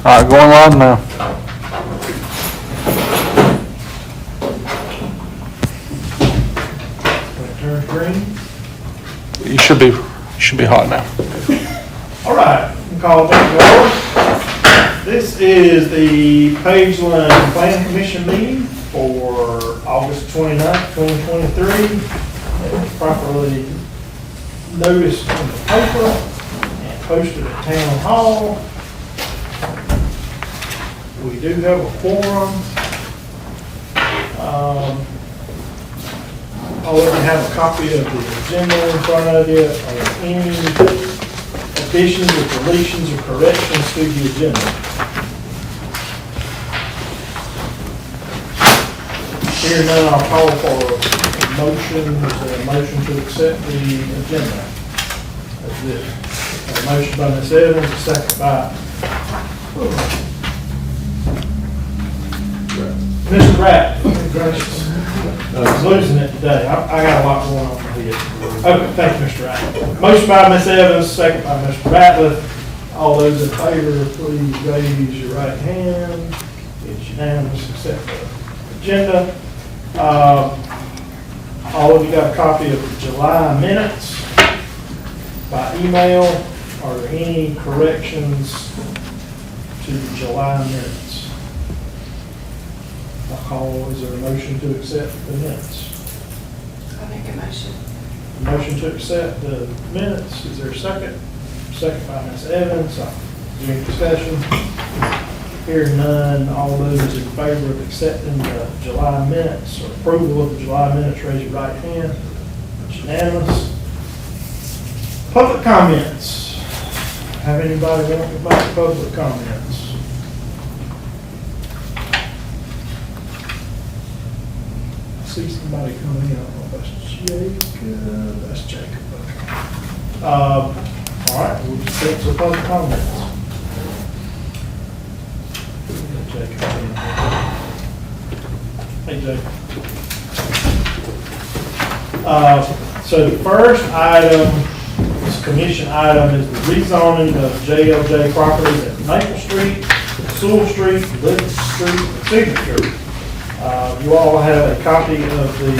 All right, going live now. When it turns green. You should be hot now. All right, we'll call it back to order. This is the Pageland Planning Commission meeting for August 29th, 2023. It was properly noticed in the paper and posted at Town Hall. We do have a quorum. I'll let you have a copy of the agenda in front of you. Are there any additions or deletions or corrections to the agenda? Here none, I'll call for a motion. Is there a motion to accept the agenda? That's it. A motion by Ms. Evans, a second by Mr. Pratt. Gracious. I'm losing it today. I got a lot going on here. Okay, thank you, Mr. Wright. Motion by Ms. Evans, second by Mr. Ratliff. All those in favor, please raise your right hand. It's unanimous, accept the agenda. All of you got a copy of the July minutes by email. Are there any corrections to the July minutes? Is there a motion to accept the minutes? I make a motion. Motion to accept the minutes, is there a second? Second by Ms. Evans. Is there any discussion? Hearing none, all those in favor of accepting the July minutes or approval of the July minutes, raise your right hand. It's unanimous. Public comments. Have anybody want to make public comments? See somebody coming in, I don't know if that's Jacob. All right, we'll just take some public comments. Jacob. Hey, Jacob. So the first item, this commission item, is the rezoning of JLJ properties at Maple Street, Sewell Street, Livingston Street, and Signature Street. You all have a copy of the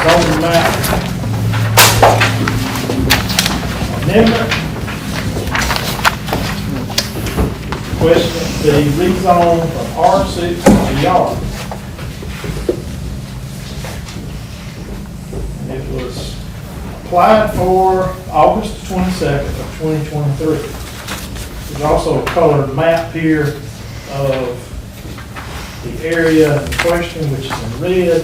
zoning map amendment. Question, the rezone from R6 to R. It was applied for August 22nd of 2023. There's also a colored map here of the area in question, which is in red.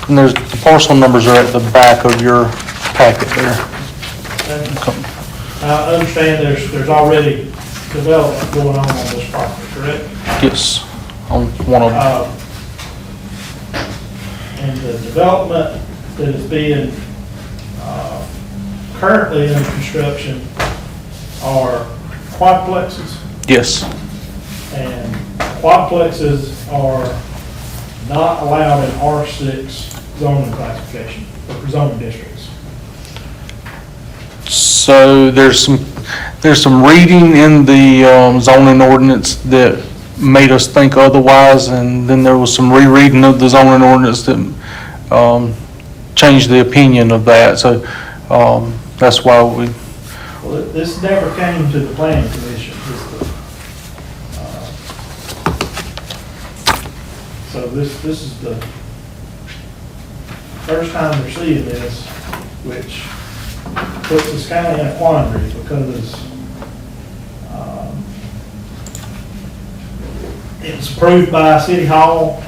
And there's the parcel numbers are at the back of your packet there. I understand there's already development going on this property, correct? Yes, on one of them. And the development that is being currently under construction are quadplexes. Yes, And quadplexes are not allowed in R6 zoning classification or zoning districts. so there's some reading in the zoning ordinance that made us think otherwise, and then there was some rereading of the zoning ordinance that changed the opinion of that, so that's why we, Well, this never came to the planning commission. So this is the first time we're seeing this, which puts us kind of in a quandary because it was approved by City Hall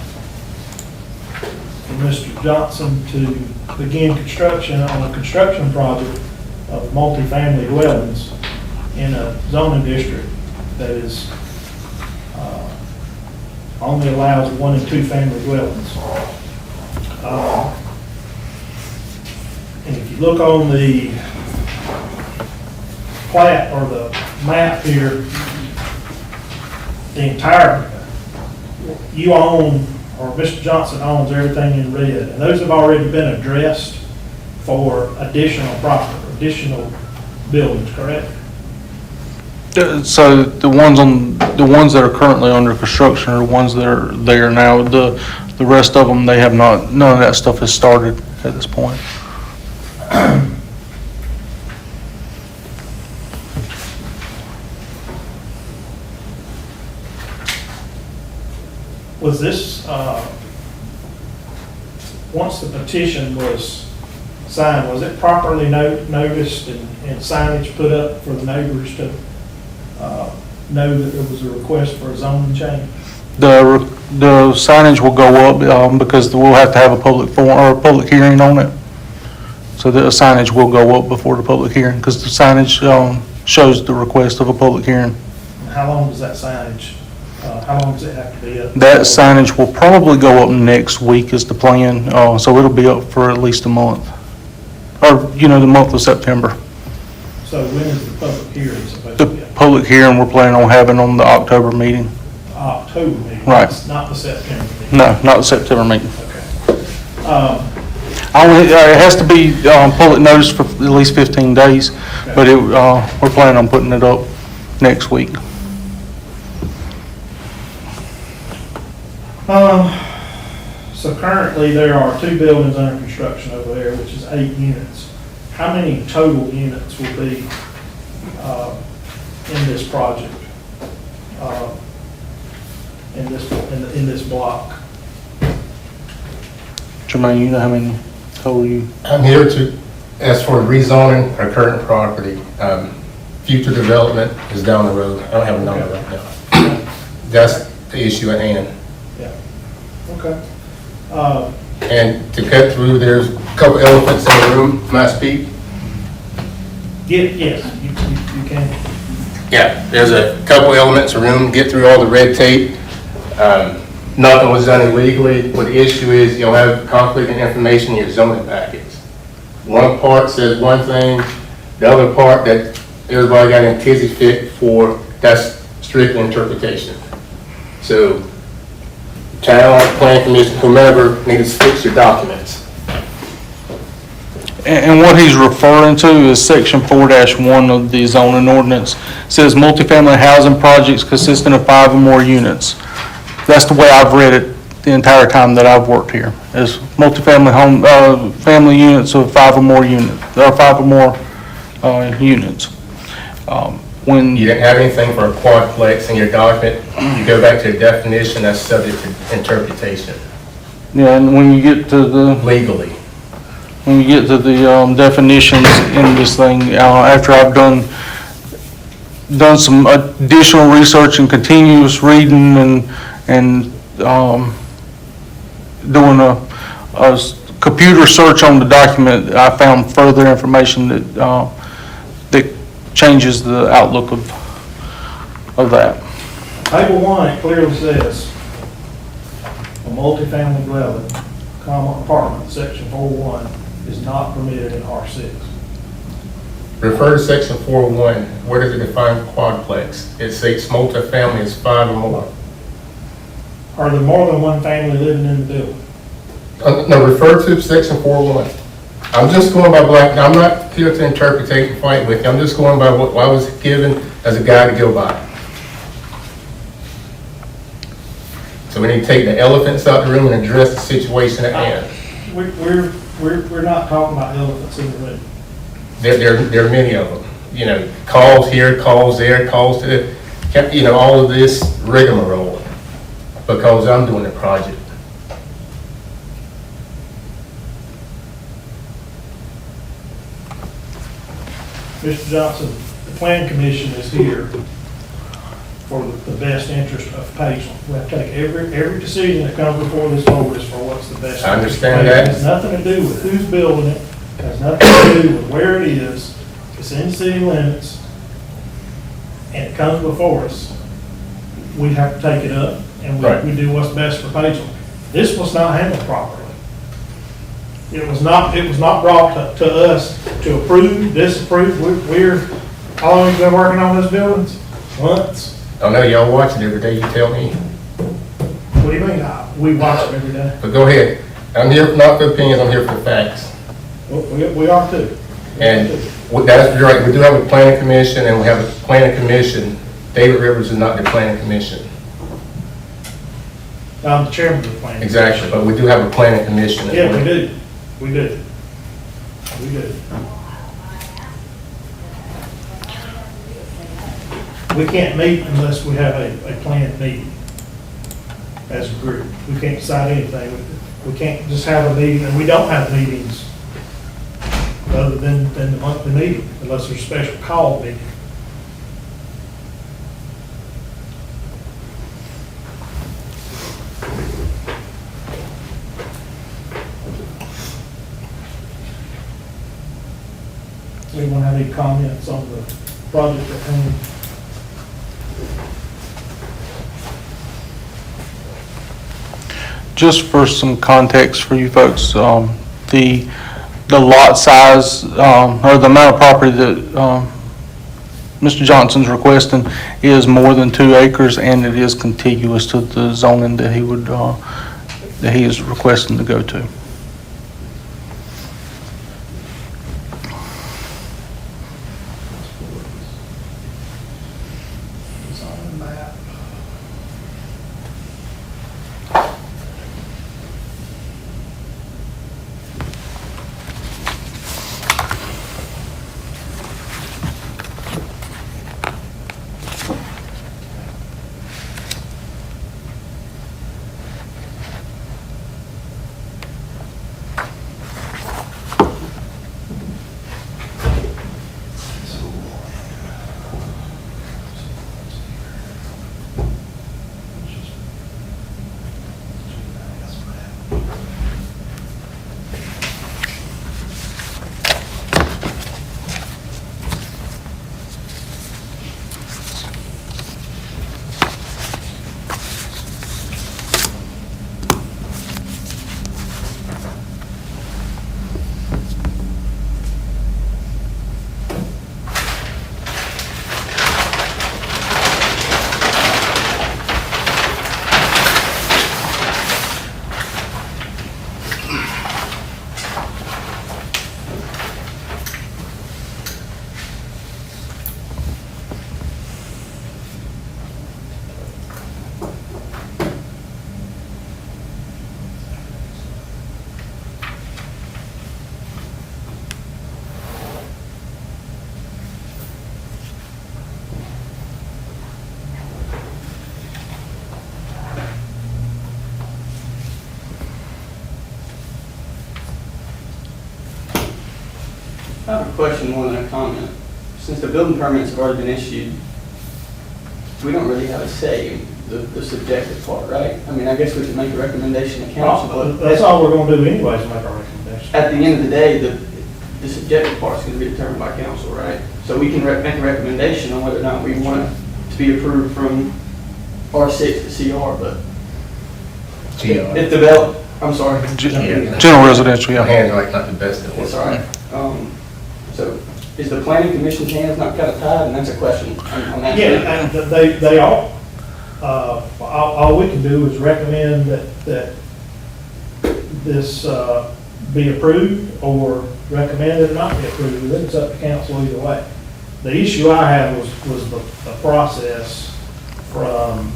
for Mr. Johnson to begin construction on a construction project of multifamily dwellings in a zoning district that is only allows 1 and 2 family dwellings. And if you look on the plat or the map here, the entire, you own, or Mr. Johnson owns everything in red, and those have already been addressed for additional property, additional buildings, correct? So the ones that are currently under construction are the ones that are there now. The rest of them, they have not, none of that stuff has started at this point. Was this, once the petition was signed, was it properly noticed and signage put up for the neighbors to know that there was a request for a zoning change? The signage will go up because we'll have to have a public forum or a public hearing on it. So the signage will go up before the public hearing because the signage shows the request of a public hearing. How long does that signage, how long does it have to be up? That signage will probably go up next week is the plan, so it'll be up for at least a month. Or, the month of September. So when is the public hearing supposed to be? The public hearing we're planning on having on the October meeting. October meeting? Right. Not the September meeting? No, not the September meeting. Okay. It has to be public notice for at least 15 days, but we're planning on putting it up next week. So currently, there are 2 buildings under construction over there, which is 8 units. How many total units will be in this project? In this block? Jermaine, you know how many total you? I'm here to ask for rezoning our current property. Future development is down the road. I don't have a number right now. That's the issue at hand. Yeah. Okay. And to cut through, there's a couple elephants in the room. Can I speak? Yes, you can. Yeah, there's a couple elements of room, get through all the red tape. Nothing was done illegally. What the issue is, you'll have conflicting information in your zoning packets. One part says one thing, the other part that everybody got in tizzy fit for, that's strict interpretation. So, town, planning commission, whomever needs to fix your documents. And what he's referring to is section 4-1 of the zoning ordinance. It says multifamily housing projects consisting of 5 or more units. That's the way I've read it the entire time that I've worked here, is multifamily home, family units of 5 or more units, or 5 or more units. When You didn't have anything for a quadplex in your document, you go back to the definition, that's subject to interpretation yeah, and when you get to the legally. Definitions in this thing, after I've done some additional research and continuous reading and doing a computer search on the document, I found further information that changes the outlook of that. Table 1, it clearly says, a multifamily dwelling, apartment, section 4.1, is not permitted in R6. Refer to section 4.1, where does it define quadplex? It states multifamily is 5 or more. Are there more than one family living in the building? No, refer to section 4.1. I'm just going by black, I'm not here to interpret and fight with you, I'm just going by what I was given as a guide to go by. So we need to take the elephants out of the room and address the situation at hand. We're not talking about elephants in the room. There are many of them. Calls here, calls there, calls to the, all of this rigmarole because I'm doing the project. Mr. Johnson, the plan commission is here for the best interest of Pageland. We have to take every decision that comes before this board is for what's the best. I interest of understand Pageland. that. It has nothing to do with who's building it, it has nothing to do with where it is. It's in city limits, and it comes before us. We have to take it up, and Right. we do what's best for Pageland. This was not handled properly. It was not brought to us to approve, disapprove. How long have you been working on those buildings? Months? I know y'all watch it every day, you tell me. What do you mean? We watch them every day. But go ahead. I'm here not for opinions, I'm here for facts. We are too. And Well, that's right, we do have a planning commission, and we have a planning commission. David Rivers is not the planning commission. I'm the chairman of the planning. Exactly, but we do have a planning commission. Yeah, we do. We do. We do. We can't meet unless we have a planned meeting as a group. We can't decide anything. We can't just have a meeting, and we don't have meetings other than the monthly meeting, unless there's a special call meeting. Anyone have any comments on the project at hand? Just for some context for you folks, the lot size, or the amount of property that Mr. Johnson's requesting is more than 2 acres, and it is contiguous to the zoning that he would, that he is requesting to go to. It's on the map. I have a question more than a comment. Since the building permits have already been issued, we don't really have a say in the subjective part, right? I mean, I guess we could make a recommendation to council, but That's all we're gonna do anyways, make our recommendation. at the end of the day, the subjective part's gonna be determined by council, right? So we can make a recommendation on whether or not we want it to be approved from R6 to CR, but if developed, I'm sorry. General residential, Your yeah. hands are like not the best at That's work. all right. So is the planning commission's hands not kind of tied? And that's a question I'm asking. Yeah, and they are. All we can do is recommend that this be approved or recommend it not be approved, and then it's up to council either way. The issue I had was the process from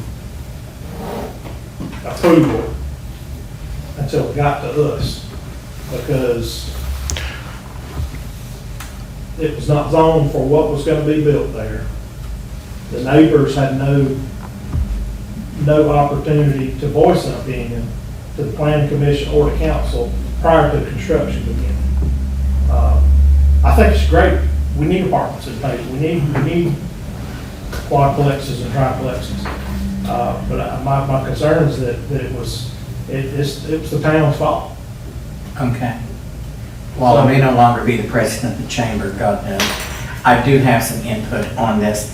approval until it got to us, because it was not zoned for what was gonna be built there. The neighbors had no opportunity to voice an opinion to the planning commission or to council prior to construction beginning. I think it's great. We need apartments in Page. We need quadplexes and triplexes. But my concern is that it was the town's fault. Okay. Well, I may no longer be the president of the chamber, God knows. I do have some input on this.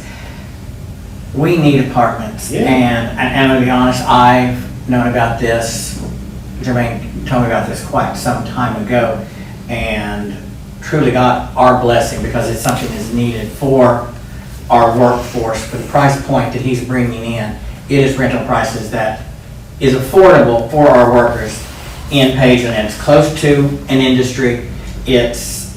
We need apartments, Yeah. and to be honest, I've known about this, Jermaine told me about this quite some time ago, and truly got our blessing because it's something that's needed for our workforce, for the price point that he's bringing in. It is rental prices that is affordable for our workers in Page, and it's close to an industry. It's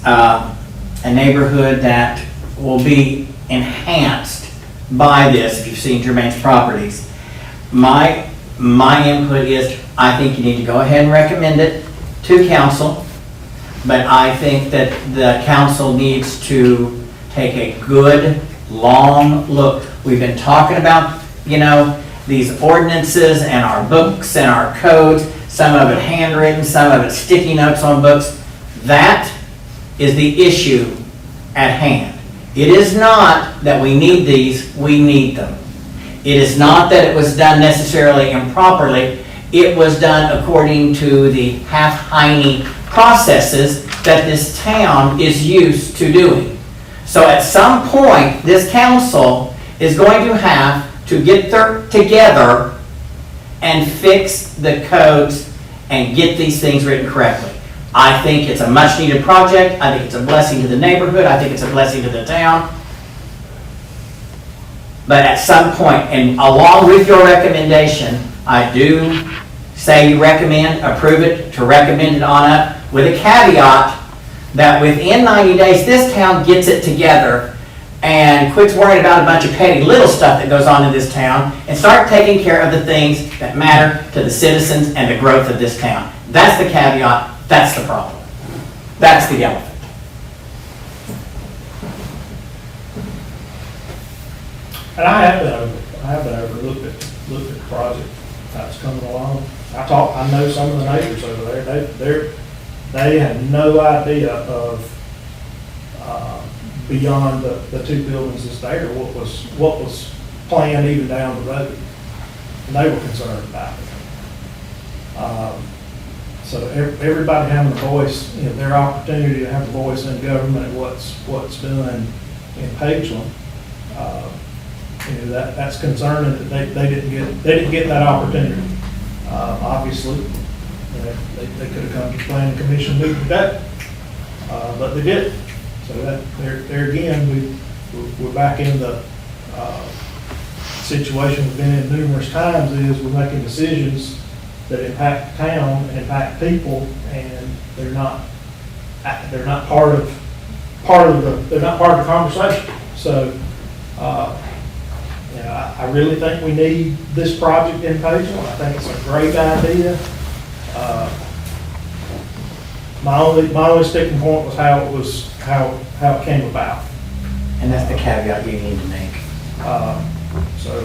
a neighborhood that will be enhanced by this, if you've seen Jermaine's properties. My input is, I think you need to go ahead and recommend it to council, but I think that the council needs to take a good, long look. We've been talking about, these ordinances and our books and our codes, some of it handwritten, some of it sticky notes on books. That is the issue at hand. It is not that we need these, we need them. It is not that it was done necessarily improperly. It was done according to the half-hiney processes that this town is used to doing. So at some point, this council is going to have to get together and fix the codes and get these things written correctly. I think it's a much-needed project. I think it's a blessing to the neighborhood. I think it's a blessing to the town. But at some point, and along with your recommendation, I do say you approve it, to recommend it on up, with a caveat that within 90 days, this town gets it together and quits worrying about a bunch of petty little stuff that goes on in this town and start taking care of the things that matter to the citizens and the growth of this town. That's the caveat. That's the problem. That's the elephant. And I have been over, looked at the project, how it's coming along. I know some of the neighbors over there, they have no idea of, beyond the two buildings that's there, what was planned even down the road. And they were concerned about it. So everybody having a voice, their opportunity to have a voice in government, what's done in Pageland, that's concerning that they didn't get that opportunity. Obviously, they could have come to the planning commission meeting today, but they didn't. So that there again, we're back in the situation we've been in numerous times. Is we're making decisions that impact the town, impact people, and they're not part of the conversation. So, I really think we need this project in Pageland. I think it's a great idea. My only sticking point was how it came about. And that's the caveat you need to make. So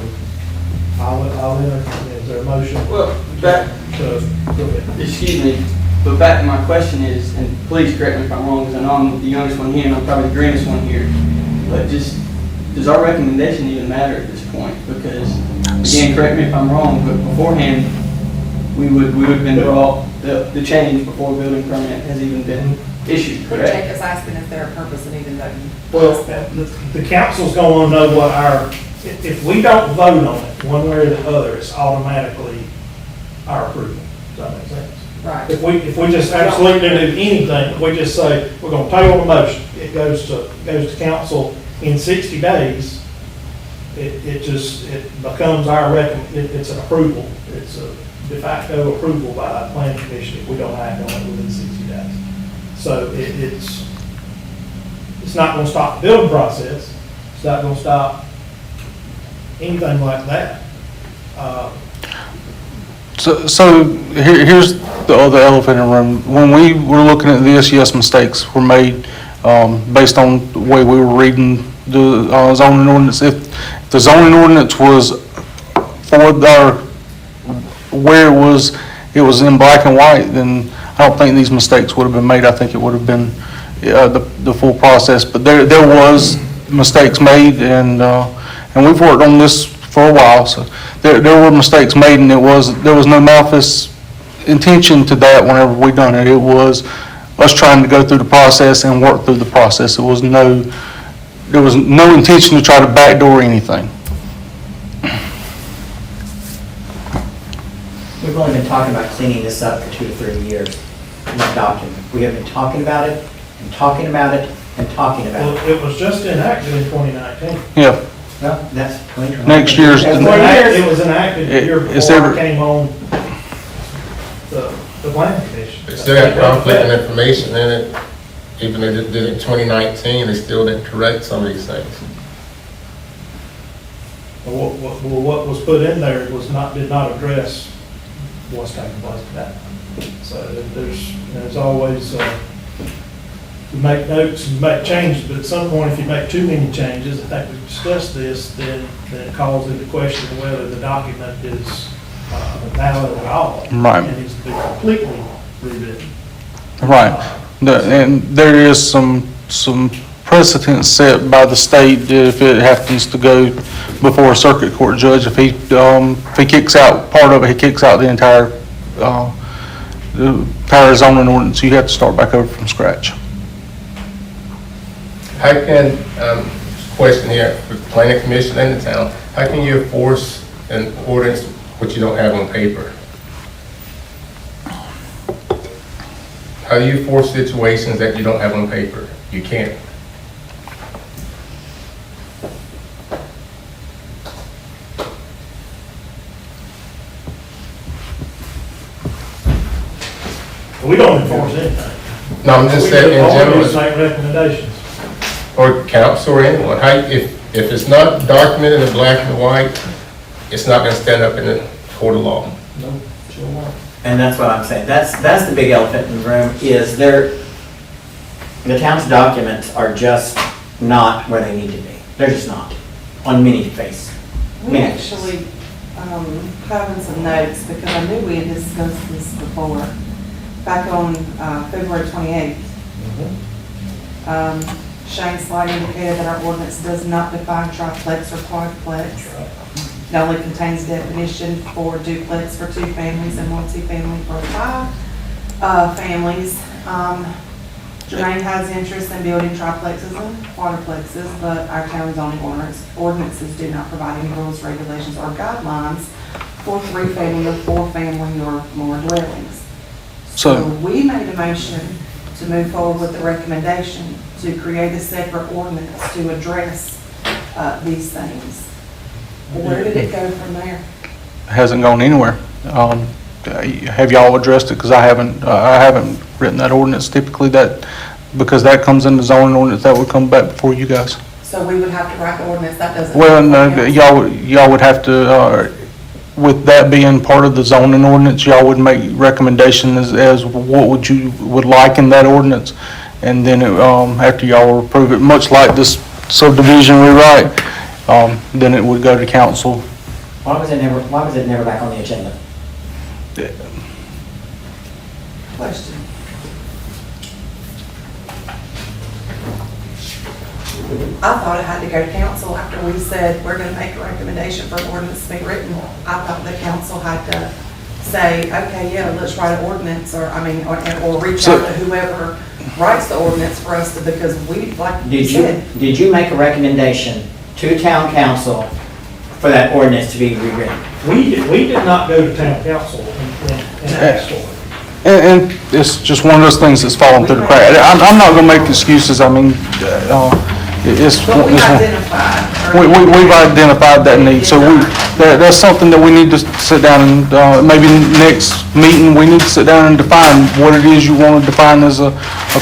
I'll entertain, is there a motion? Well, back, Go ahead. excuse me, but back to my question is, and please correct me if I'm wrong, because I know I'm the youngest one here and I'm probably the grandest one here, but just, does our recommendation even matter at this point? Because, again, correct me if I'm wrong, but beforehand, we would have been brought the change before a building permit has even been issued, But correct? Jacob's asking if there a purpose in even voting. Well, the council's gonna wanna know what if we don't vote on it, one way or the other, it's automatically our approval. Does that make sense? Right. If we just absolutely do anything, if we just say, we're gonna table the motion, it goes to council in 60 days, it becomes it's an approval. It's a de facto approval by the planning commission if we don't act on it within 60 days. So it's not gonna stop the building process. It's not gonna stop anything like that. So here's the other elephant in the room. When we were looking at this, yes, mistakes were made based on the way we were reading the zoning ordinance. If the zoning ordinance was for where it was in black and white, then I don't think these mistakes would have been made. I think it would have been the full process. But there was mistakes made, and we've worked on this for a while. So there were mistakes made, and there was no malicious intention to that whenever we done it. It was us trying to go through the process and work through the process. There was no intention to try to backdoor anything. We've only been talking about cleaning this up for 2 to 3 years in this document. We have been talking about it, and talking about it, and talking about Well, it. it was just enacted in 2019. Yeah. Well, that's 2020. Next year's- That's It 4 years. was enacted the year It's before I every- came on the planning commission. It still have conflict and information in it. even though they did it in 2019, they still didn't correct some of these things. What was put in there was did not address what's taking place today. So there's always, you make notes, you make changes, but at some point, if you make too many changes, I think we've discussed this, then it calls into question whether the document is valid at all. Right. And needs to be completely rewritten. Right. And there is some precedent set by the state that if it happens to go before a circuit court judge, if he kicks out part of it, he kicks out the entire zoning ordinance, you have to start back over from scratch. How can, question here, for the planning commission and the town, how can you enforce an ordinance which you don't have on paper? How do you force situations that you don't have on paper? You can't. We don't enforce anything. No, I'm just saying in All we do is general, make recommendations. or council or anyone, if it's not documented in black and white, it's not gonna stand up in the court of law. No, sure won't. And that's what I'm saying. That's the big elephant in the room is the town's documents are just not where they need to be. They're just not on many face. We Many. actually, having some notes, because I knew we had discussed this before, back on, February 28th. Shane Slide indicated that our ordinance does not define triplex or quadplex. It only contains definition for duplex for 2 families and multifamily for 5 families. Jermaine has interest in building triplexes and quadplexes, but our town zoning ordinances do not provide any rules, regulations, or guidelines for 3-family or 4-family or more dwellings. So we made a motion to move forward with the recommendation to create a separate ordinance to address these things. Where did it go from there? Hasn't gone anywhere. Have y'all addressed it? Because I haven't written that ordinance. Typically because that comes in the zoning ordinance, that would come back before you guys. So we would have to write the ordinance, that doesn't. Well, no, y'all would have to, with that being part of the zoning ordinance, y'all would make recommendations as what would like in that ordinance. And then after y'all approve it, much like this subdivision rewrite, then it would go to council. Why was it never back on the agenda? Question. I thought it had to go to council after we said we're gonna make a recommendation for an ordinance to be written. I thought the council had to say, okay, yeah, let's write an ordinance, or reach out to whoever writes the ordinance for us to, because we, like you said. Did you make a recommendation to town council for that ordinance to be rewritten? We did not go to town council and ask for it. And it's just one of those things that's fallen through the crack. I'm not gonna make excuses. I mean, it's. But we identified. We've identified that need, so that's something that we need to sit down and, maybe next meeting, we need to sit down and define what it is you want to define as a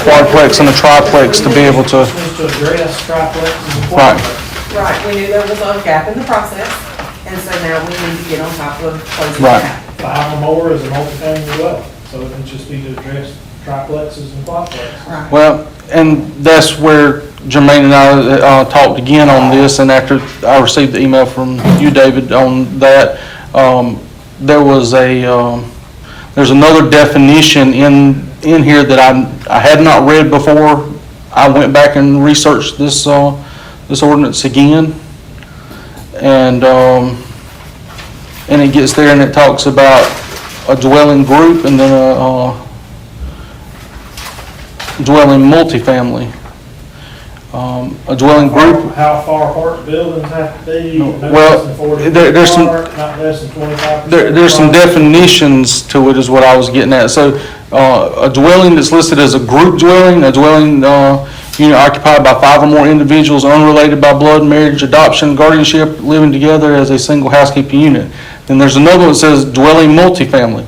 quadplex and a triplex to be able to. Just needs to address triplexes and Right. quadplexes. Right, we knew there was a gap in the process, and so now we need to get on top of closing Right. that. 5 or more is a multifamily dwelling, so it can just be to address triplexes and quadplexes. Right. Well, and that's where Jermaine and I talked again on this, and after I received the email from you, David, on that, there's another definition in here that I had not read before. I went back and researched this ordinance again, and it gets there and it talks about a dwelling group and then a dwelling multifamily. A dwelling group, How far apart the buildings have to be, no Well, less than 40 there's feet some- apart, not less than 25%. there's some definitions to it is what I was getting at. So a dwelling that's listed as a group dwelling, a dwelling unit occupied by 5 or more individuals unrelated by blood, marriage, adoption, guardianship, living together as a single housekeeping unit. Then there's another one that says dwelling multifamily.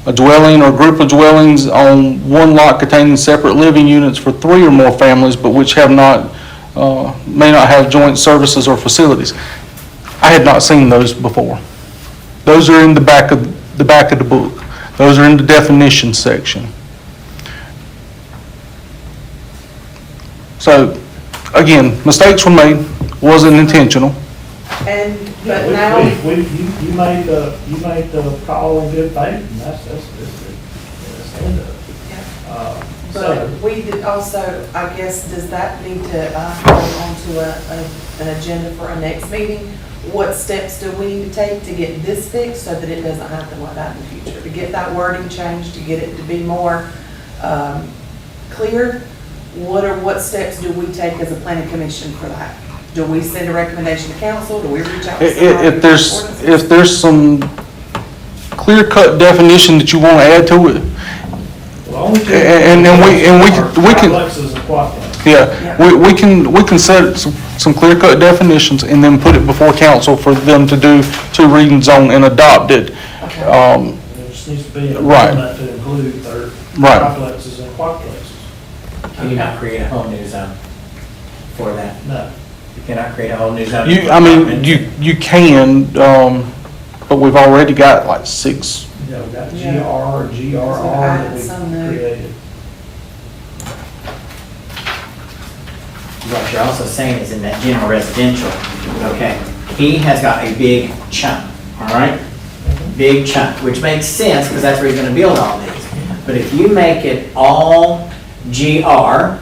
a dwelling or group of dwellings on one lot containing separate living units for 3 or more families, but which have not, may not have joint services or facilities. I had not seen those before. Those are in the back of the book. Those are in the definition section. So, again, mistakes were made, wasn't intentional. And, Yeah, but now, you made the call in good faith, and that's the end of it. So, but we did also, I guess, does that need to go onto an agenda for a next meeting? What steps do we need to take to get this fixed so that it doesn't happen like that in the future? To get that wording changed, to get it to be more clear? What steps do we take as a planning commission for that? Do we send a recommendation to council? Do we reach out to somebody? If there's some clear-cut definition that you want to add to it, well, only two. And then we can- Triplexes and quadplexes. yeah, we can set some clear-cut definitions and then put it before council for them to do 2 readings on and adopt it. Okay. And there just needs to be an Right. amendment to include their Right. triplexes and quadplexes. Can you not create a whole new zone for that? No. You cannot create a whole new zone. I mean, you can, but we've already got like 6. You know, we got Yeah. GR, GRR added that some we new. created. What you're also saying is in that general residential, okay, he has got a big chunk, all right? Big chunk, which makes sense, because that's where he's gonna build all these. But if you make it all GR,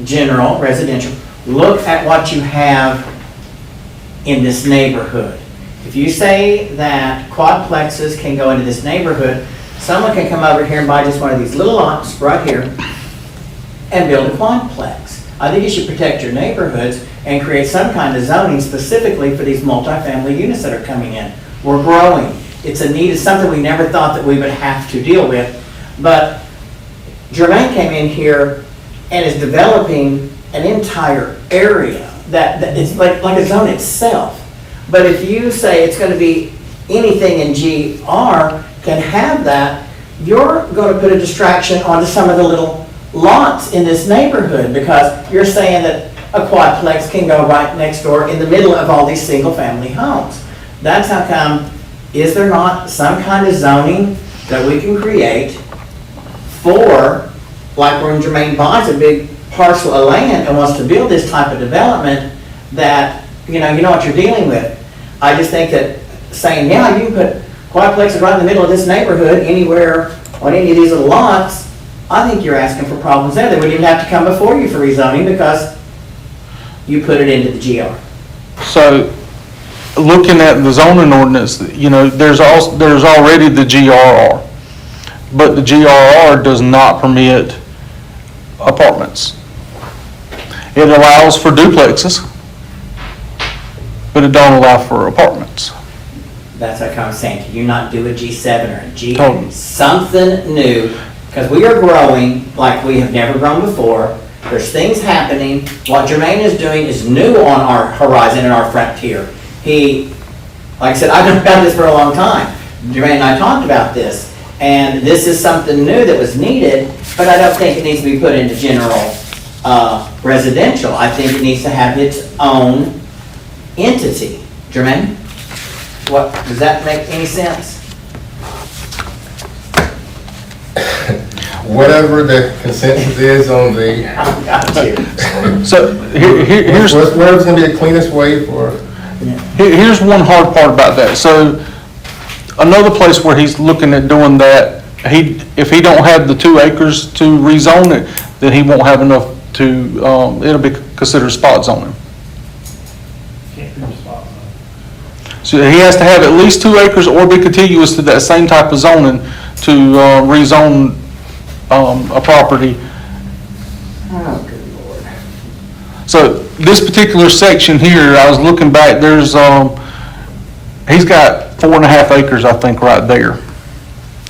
general residential, look at what you have in this neighborhood. If you say that quadplexes can go into this neighborhood, someone can come over here and buy just one of these little lots right here and build a quadplex. I think you should protect your neighborhoods and create some kind of zoning specifically for these multifamily units that are coming in. We're growing. It's a need, it's something we never thought that we would have to deal with. But Jermaine came in here and is developing an entire area that it's like a zone itself. But if you say it's going to be anything in GR can have that, you're going to put a distraction onto some of the little lots in this neighborhood, because you're saying that a quadplex can go right next door in the middle of all these single-family homes. That's how come, is there not some kind of zoning that we can create for, like when Jermaine buys a big parcel of land and wants to build this type of development, that, you know what you're dealing with. I just think that saying, yeah, you can put quadplexes right in the middle of this neighborhood, anywhere on any of these little lots, I think you're asking for problems there. They wouldn't even have to come before you for rezoning because you put it into the GR. So, looking at the zoning ordinance, there's already the GRR, but the GRR does not permit apartments. It allows for duplexes, but it don't allow for apartments. That's like I'm saying, can you not do a G7 or a G, Totally. something new? Because we are growing like we have never grown before. There's things happening. What Jermaine is doing is new on our horizon and our frontier. He, like I said, I've known about this for a long time. Jermaine and I talked about this. And this is something new that was needed, but I don't think it needs to be put into general residential. I think it needs to have its own entity. Jermaine? What, does that make any sense? Whatever the consensus is on the, Got you. So, here's whatever's gonna be the cleanest way for, Here's one hard part about that. So, another place where he's looking at doing that, if he don't have the 2 acres to rezone it, then he won't have enough to, it'll be considered spot zoning. Can't do a spot. So he has to have at least 2 acres or be contiguous to that same type of zoning to rezone a property. Oh, good Lord. So this particular section here, I was looking back, there's, he's got 4.5 acres, I think, right there.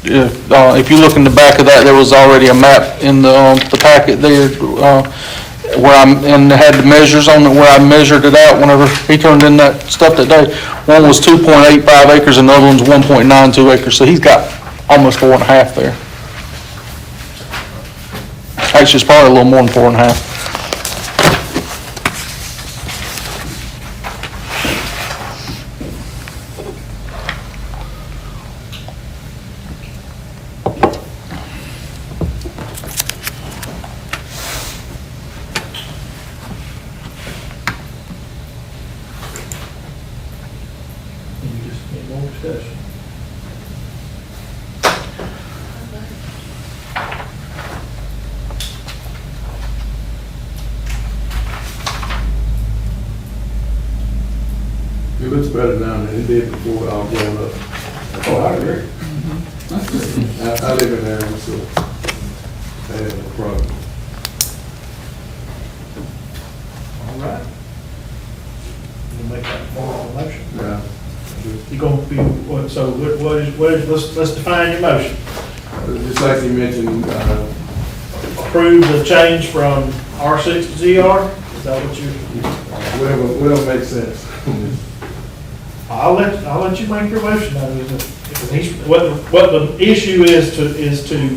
If you look in the back of that, there was already a map in the packet there, where and had the measures on it, where I measured it out whenever he turned in that stuff that day. One was 2.85 acres and the other one's 1.92 acres, so he's got almost 4.5 there. Actually, it's probably a little more than 4.5. You just need more discussion. It looks better now than it did before it all blown up. Oh, I agree. I live in there, so I have no problem. All right. You make that formal motion. Yeah. You gonna be, what is, let's define your motion. Just like you mentioned, Approve the change from R6 to GR? Is that what you, whatever makes sense. I'll let you make your motion. I mean, if he's, what the issue is to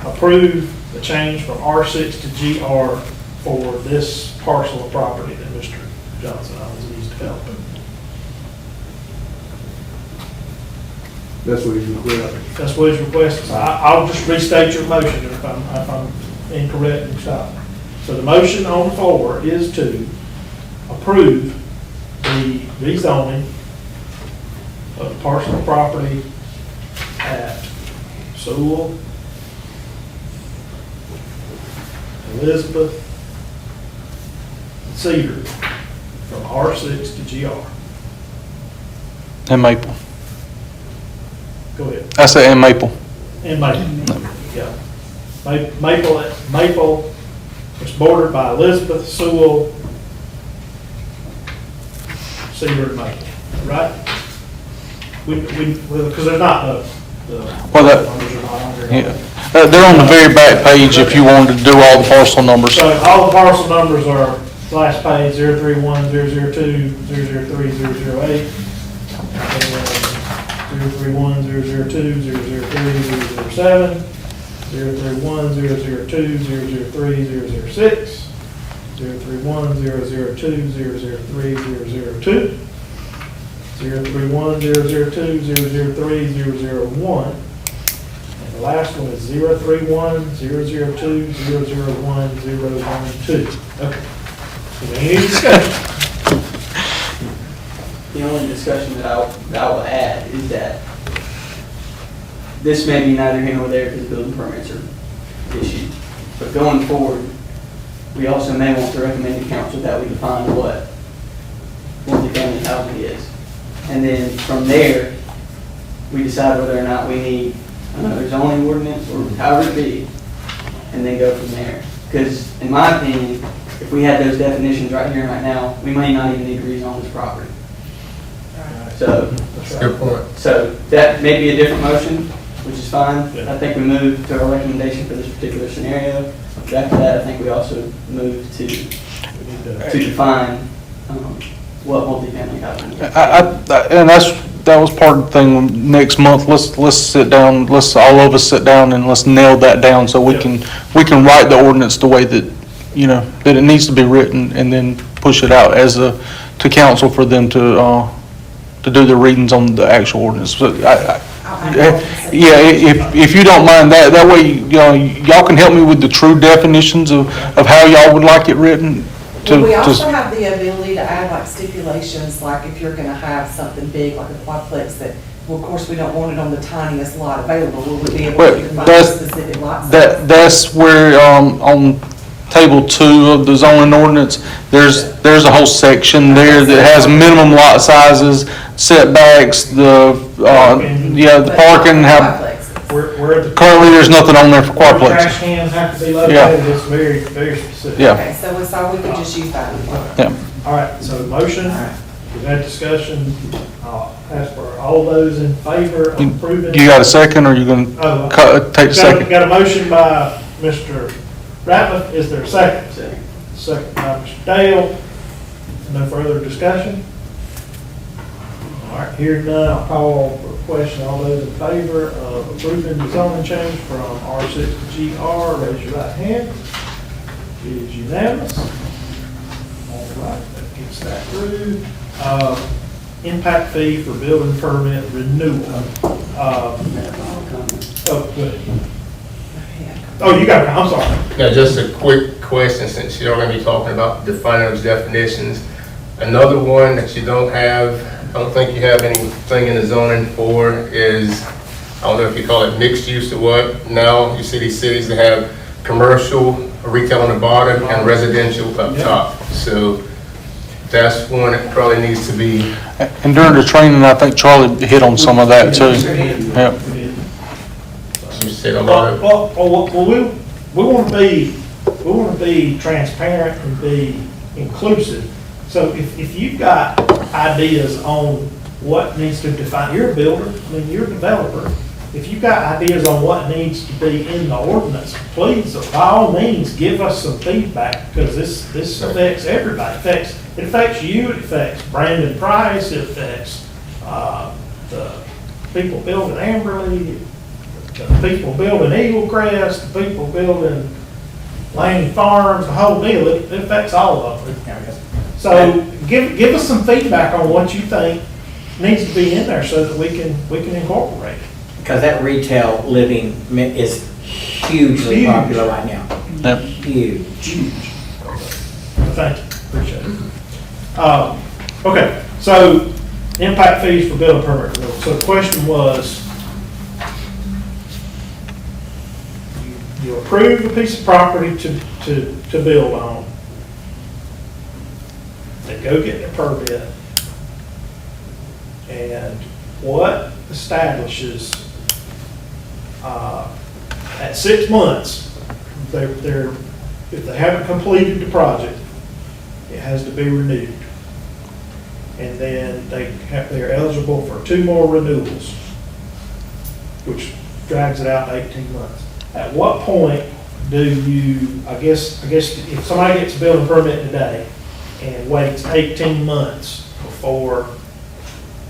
approve the change from R6 to GR for this parcel of property that Mr. Johnson owns and he's developing. That's what he's requiring. That's what he's requesting. So I'll just restate your motion if I'm incorrect, and stop me. So the motion on the floor is to approve the rezoning of the parcel of property at Sewell, Elizabeth, and Cedar from R6 to GR. And Maple. Go ahead. I said and Maple. And Maple, yeah. Maple, it's bordered by Elizabeth, Sewell, Cedar, and Maple, right? Because they're not the Well, that- numbers are not on there. Yeah. They're on the very back page if you wanted to do all the parcel numbers. So all the parcel numbers are last page, 031, 002, 003, 008. 031, 002, 003, 007, 031, 002, 003, 006, 031, 002, 003, 002, 031, 002, 003, 001, and the last one is 031, 002, 001, 012. Okay. Any discussion? The only discussion that I will add is that this may be neither here nor there because building permits are issued. But going forward, we also may want to recommend to council that we define what multifamily housing is. And then from there, we decide whether or not we need another zoning ordinance or however it be, and then go from there. Because in my opinion, if we had those definitions right here and right now, we may not even need to rezone this property. So, Good point. so that may be a different motion, which is fine. Yeah. I think we moved to our recommendation for this particular scenario. But after that, I think we also moved to define what multifamily housing is. And that was part of the thing, next month, let's sit down, let's, all of us sit down and let's nail that down so we can write the ordinance the way that, you know, that it needs to be written and then push it out to council for them to do the readings on the actual ordinance. So if you don't mind that way, you know, y'all can help me with the true definitions of how y'all would like it written. Well, we also have the ability to add like stipulations, like if you're gonna have something big, like a quadplex that, well, of course, we don't want it on the tiniest lot available, will we be able But to define a that's- specific lot size? That's where, on table 2 of the zoning ordinance, there's a whole section there that has minimum lot sizes, setbacks, the parking, how, Where the currently, there's nothing on there for where quadplex. trash cans have to be located, Yeah. it's very, very specific. Yeah. Okay, so we could just use that. Yeah. All right, so motion, we've had discussion, I'll ask for all those in favor of approving. You got a second, or you gonna take a second? Got a motion by Mr. Ratliff, is there a second? Second. second by Mr. Dale. No further discussion? All right, hearing none, I'll call for a question. All those in favor of approving the zoning change from R6 to GR, raise your right hand. It is unanimous. All right, that gets that through. Impact fee for building permit renewal. Oh, good. Oh, you got it, I'm sorry. Now, just a quick question, since you're going to be talking about defining those definitions. Another one that you don't have, I don't think you have anything in the zoning for is, I don't know if you call it mixed use or what. Now, you see these cities that have commercial, retail on the bottom, and residential up top. So that's one that probably needs to be. And during the training, I think Charlie hit on some of that too. Yep. You said a lot of. Well, we want to be transparent and be inclusive. So if you've got ideas on what needs to define, you're a builder, I mean, you're a developer. If you've got ideas on what needs to be in the ordinance, please, by all means, give us some feedback, because this affects everybody. It affects you, it affects Brandon Price, it affects the people building Amberley, the people building Eagle Crest, the people building Lane Farms, the whole deal. It affects all of them. So give us some feedback on what you think needs to be in there so that we can incorporate it. Because that retail living is hugely Huge. popular right now. Yep. Huge. Thank you, appreciate it. Okay, so impact fees for building permit renewal. So the question was, you approve a piece of property to build on. They go get their permit. And what establishes, at 6 months, if they haven't completed the project, it has to be renewed. And then they're eligible for 2 more renewals, which drags it out to 18 months. At what point do you, I guess if somebody gets a building permit today and waits 18 months before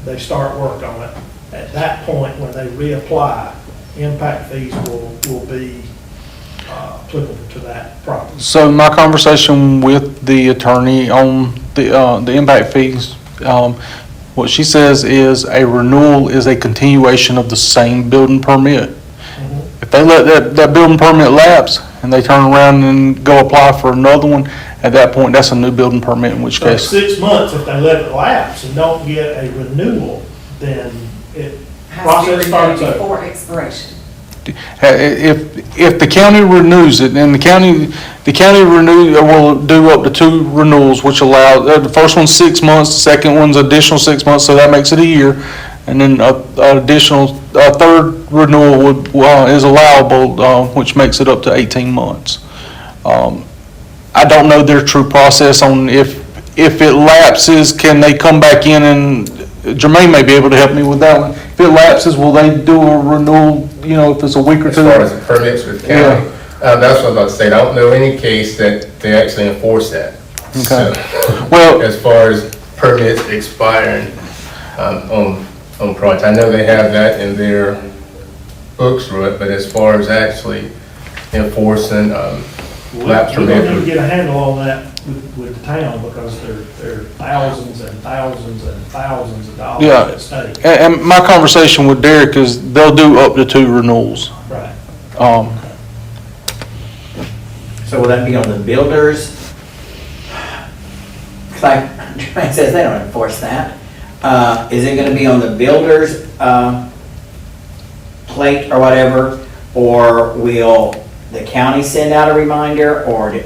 they start work on it, at that point, when they reapply, impact fees will be applicable to that property. So my conversation with the attorney on the impact fees, what she says is a renewal is a continuation of the same building permit. If they let that building permit lapse and they turn around and go apply for another one, at that point, that's a new building permit, in which So case. 6 months, if they let it lapse and don't get a renewal, then process starts over. Before expiration. If the county renews it, then the county will do up to 2 renewals, which allow, the first one's 6 months, the second one's additional 6 months, so that makes it a year. And then a third renewal is allowable, which makes it up to 18 months. I don't know their true process on if it lapses, can they come back in, and Jermaine may be able to help me with that one. If it lapses, will they do a renewal, if it's a week or As two? far as the permits with the county, that's what I was about to say. I don't know any case that they actually enforce that. Okay. So, Well, as far as permits expiring on projects, I know they have that in their books, right? But as far as actually enforcing lapse We're going to permit, get a handle on that with the town, because they're thousands and thousands and thousands of dollars Yeah. at stake. and my conversation with Derek is they'll do up to 2 renewals. Right. So will that be on the builders? Like Jermaine says, they don't enforce that. Is it gonna be on the builder's, plate or whatever? Or will the county send out a reminder, or is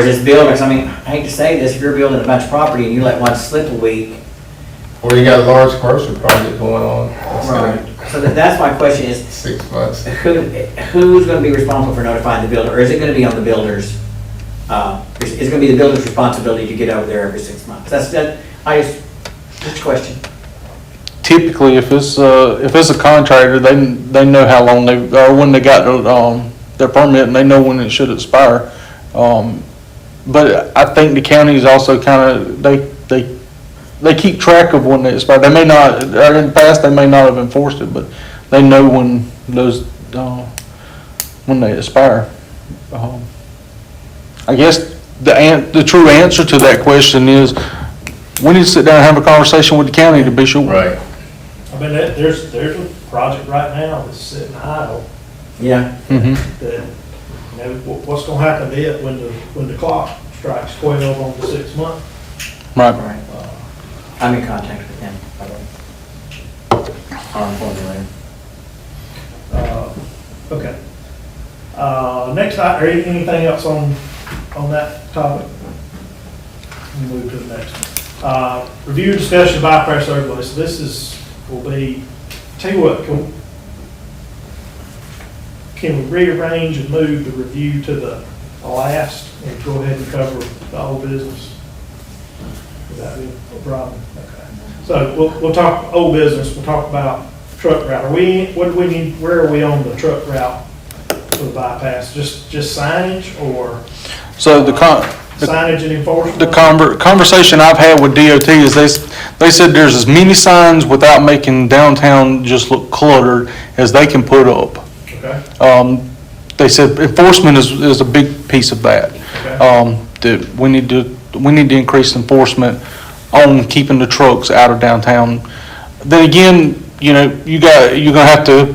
this builders, I hate to say this, if you're building a bunch of property and you let one slip a week. or you got a large commercial project going on, So that's my question is, 6 months. who's gonna be responsible for notifying the builder, or is it gonna be on the builders? Is it gonna be the builder's responsibility to get over there every 6 months? Just a question. Typically, if it's a contractor, they know how long when they got their permit, and they know when it should expire. but I think the counties also kind of, they keep track of when they expire. They may not, or in the past, they may not have enforced it, but they know when those, when they expire. I guess the true answer to that question is, we need to sit down and have a conversation with the county to be sure. Right. I mean, there's a project right now that's sitting idle Yeah, Mhm. that, you know, what's gonna happen to it when the clock strikes 12 on the 6th month? Right. right. I'm in contact with him, by the way. I'll inform you later. Okay. Next, anything else on that topic? We'll move to the next one. Review and discussion of bypass overlay. So this will be, tell you what, can we rearrange and move the review to the last and go ahead and cover the whole business? Would that be a problem? Okay. So we'll talk old business, we'll talk about truck route. What do we need, where are we on the truck route for the bypass? Just signage or So signage and enforcement? the conversation I've had with DOT is they said there's as many signs without making downtown just look cluttered as they can put up. Okay, They said enforcement is a big piece of that. okay. That we need to increase enforcement on keeping the trucks out of downtown. Then again, you know, you're gonna have to,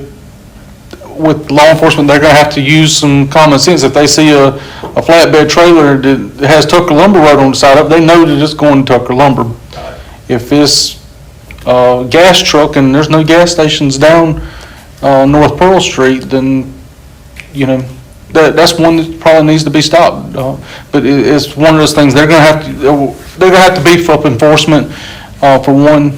with law enforcement, they're gonna have to use some common sense. If they see a flatbed trailer that has Tucker Lumber Road on the side of it, they know that it's going to Tucker Lumber. If it's a gas truck and there's no gas stations down North Pearl Street, then, you know, that's one that probably needs to be stopped. But it's one of those things, they're gonna have to beef up enforcement, for one,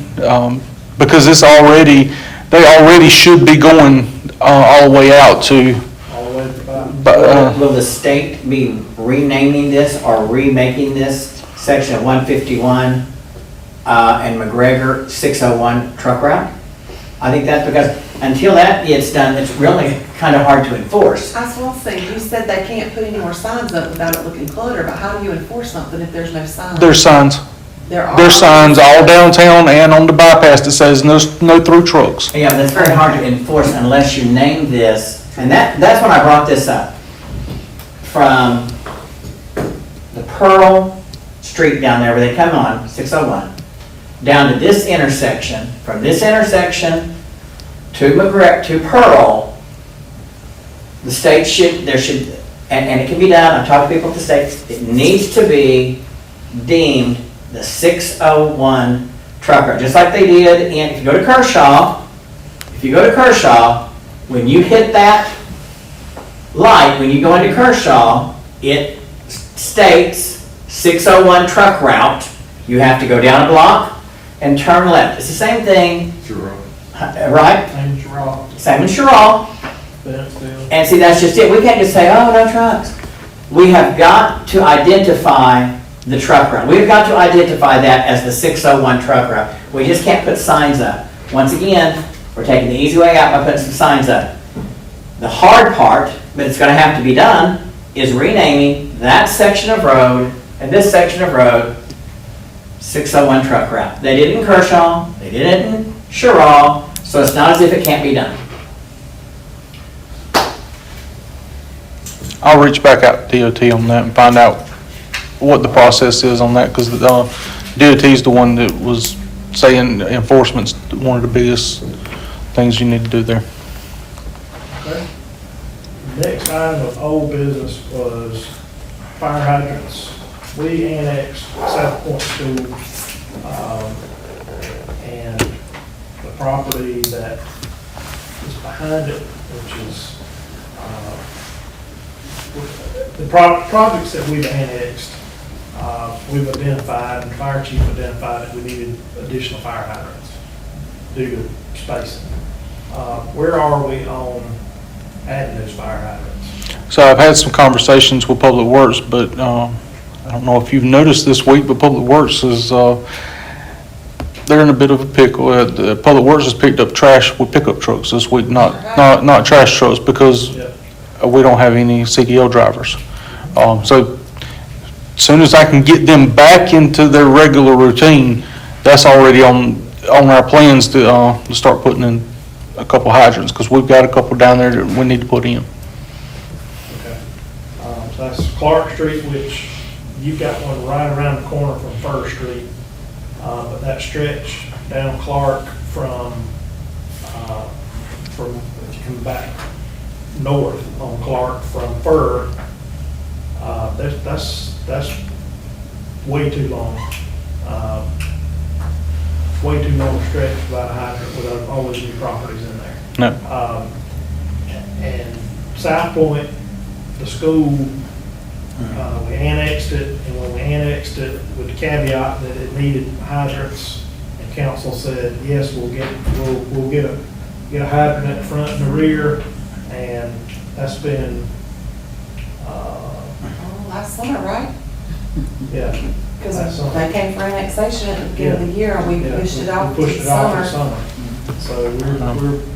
because they already should be going, all the way out to, All the way to the bottom. Will the state be renaming this or remaking this section of 151 and McGregor 601 truck route? I think that's because until that gets done, it's really kind of hard to enforce. I was gonna say, you said they can't put any more signs up without it looking cluttered, but how do you enforce something if there's no signs? their signs. There are. There's signs all downtown and on the bypass that says no through trucks. Yeah, but it's very hard to enforce unless you name this, and that's when I brought this up. From the Pearl Street down there where they come on, 601, down to this intersection, from this intersection to McGregor, to Pearl, the state and it can be done, I've talked to people at the state, it needs to be deemed the 601 truck route, just like they did if you go to Kershaw, when you hit that light, when you go into Kershaw, it states 601 truck route. You have to go down a block and turn left. It's the same thing, Sure. right? Same as Rock, Same in Sherrill. Bensfield. And see, that's just it. We can't just say, oh, no trucks. We have got to identify the truck route. We've got to identify that as the 601 truck route. We just can't put signs up. Once again, we're taking the easy way out by putting some signs up. The hard part, but it's going to have to be done, is renaming that section of road and this section of road 601 truck route. They did it in Kershaw, they did it in Sherrill, so it's not as if it can't be done. I'll reach back out to DOT on that and find out what the process is on that, because DOT's the one that was saying enforcement's one of the biggest things you need to do there. Okay. Next item of old business was fire hydrants. We annexed South Point School, and the property that is behind it, which is, the projects that we've annexed, we've identified, and the fire chief identified that we needed additional fire hydrants due to spacing. Where are we on adding those fire hydrants? So I've had some conversations with Public Works, but I don't know if you've noticed this week, but Public Works is, they're in a bit of a pickle. Public Works has picked up trash with pickup trucks this week, not trash trucks, because Yep. we don't have any CDL drivers. So soon as I can get them back into their regular routine, that's already on our plans to start putting in a couple hydrants, because we've got a couple down there that we need to put in. Okay. So that's Clark Street, which you've got one right around the corner from First Street. But that stretch down Clark from if you come back north on Clark from Fur, that's way too long. Way too long a stretch without a hydrant, without all those new properties in there. No, And South Point, the school, we annexed it, and when we annexed it with the caveat that it needed hydrants, and council said, yes, we'll get a hydrant at the front and the rear, and that's been, Last summer, right? yeah. Because Last summer. they came for annexation at the beginning of the year, and we Yeah, pushed it off we to pushed it off to summer. summer. So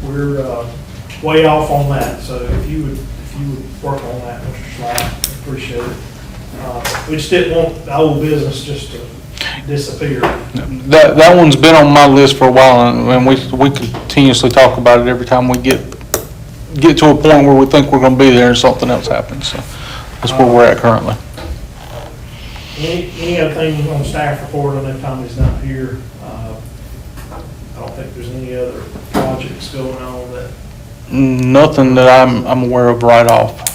we're way off on that, so if you would work on that, Mr. Sly, appreciate it. We just didn't want the old business just to disappear. that one's been on my list for a while, and we continuously talk about it every time we get to a point where we think we're gonna be there and something else happens, so that's where we're at currently. Any other thing on staff report? I know Tommy's not here. I don't think there's any other projects going on that, Nothing that I'm aware of right off.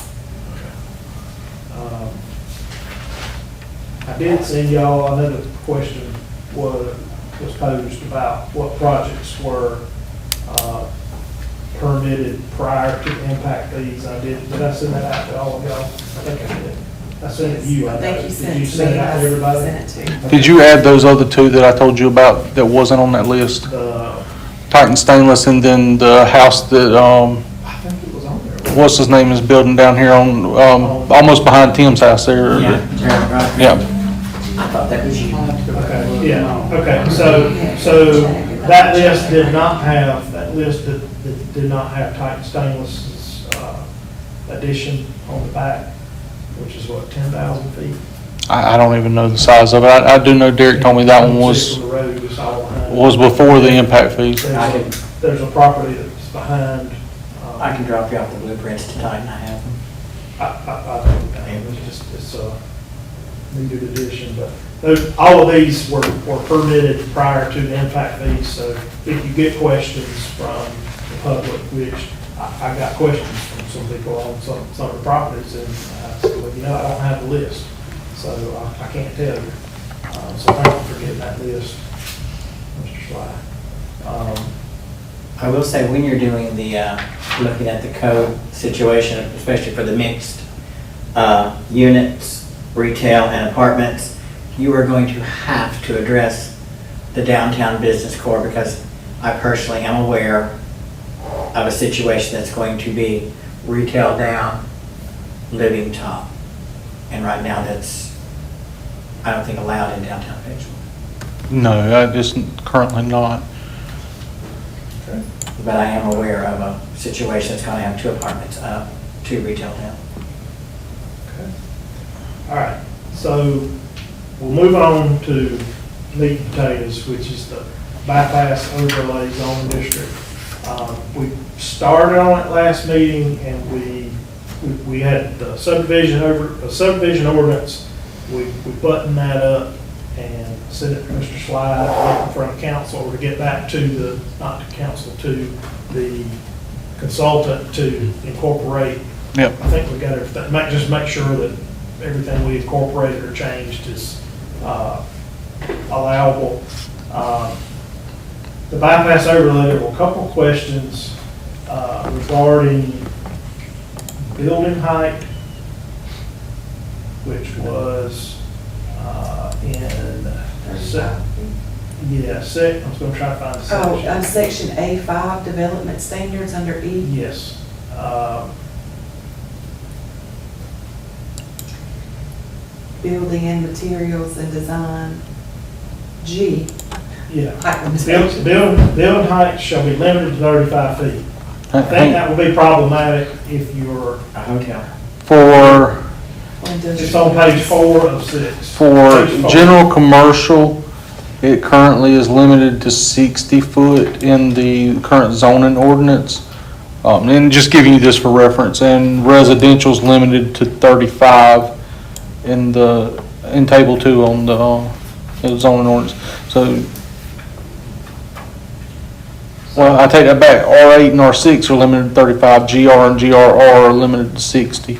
I did send y'all, another question was posed about what projects were permitted prior to impact fees. Did I send that out to all of y'all? I think I did. I sent it to you. I think you Did sent you it to send me, it out I to everybody? sent it to you. Did you add those other two that I told you about that wasn't on that list? Titan Stainless, and then the house that, I think it was on there. what's his name is building down here on, almost behind Tim's house there. Yeah, Jared, right. Yeah. I thought that was you. Okay, yeah, okay, so that list did not have Titan Stainless's addition on the back, which is what, 10,000 feet? I don't even know the size of it. I do know Derek told me that one was The road is all behind. before the impact fees. There's a property that's behind. I can drop you off the blueprints to Titan, I have them. It's a needed addition, but all of these were permitted prior to the impact fees, so if you get questions from the public, which I got questions from some people on some of the properties, and I said, well, I don't have the list, so I can't tell you. So thank you for getting that list, Mr. Sly. I will say, when you're doing the, looking at the code situation, especially for the mixed units, retail and apartments, you are going to have to address the downtown business core, because I personally am aware of a situation that's going to be retail down, living top. And right now that's, I don't think, allowed in downtown Batesville. No, it's currently not. But I am aware of a situation that's going to have 2 apartments up, 2 retail down. All right, so we'll move on to meat and potatoes, which is the bypass overlay zone district. We started on it last meeting, and we had the subdivision ordinance. We buttoned that up and sent it to Mr. Slide, in front of council, to get back to not to council, to the consultant to incorporate. Yep. I think we got to just make sure that everything we incorporated or changed is allowable. The bypass overlay, there were a couple of questions regarding building height, which was I was going to try to find the section. Section A5, development standards under E. Yes. Building and materials and design. G, Yeah. height limitations. Building height shall be limited to 35 feet. I think that would be problematic if you're, A hotel. For, It's on page 4 of 6. For Page 4. general commercial, it currently is limited to 60 foot in the current zoning ordinance. And just giving you this for reference, and residential's limited to 35 in table 2 on the zoning ordinance. So, well, I take that back, R8 and R6 are limited to 35, GR and GRR are limited to 60.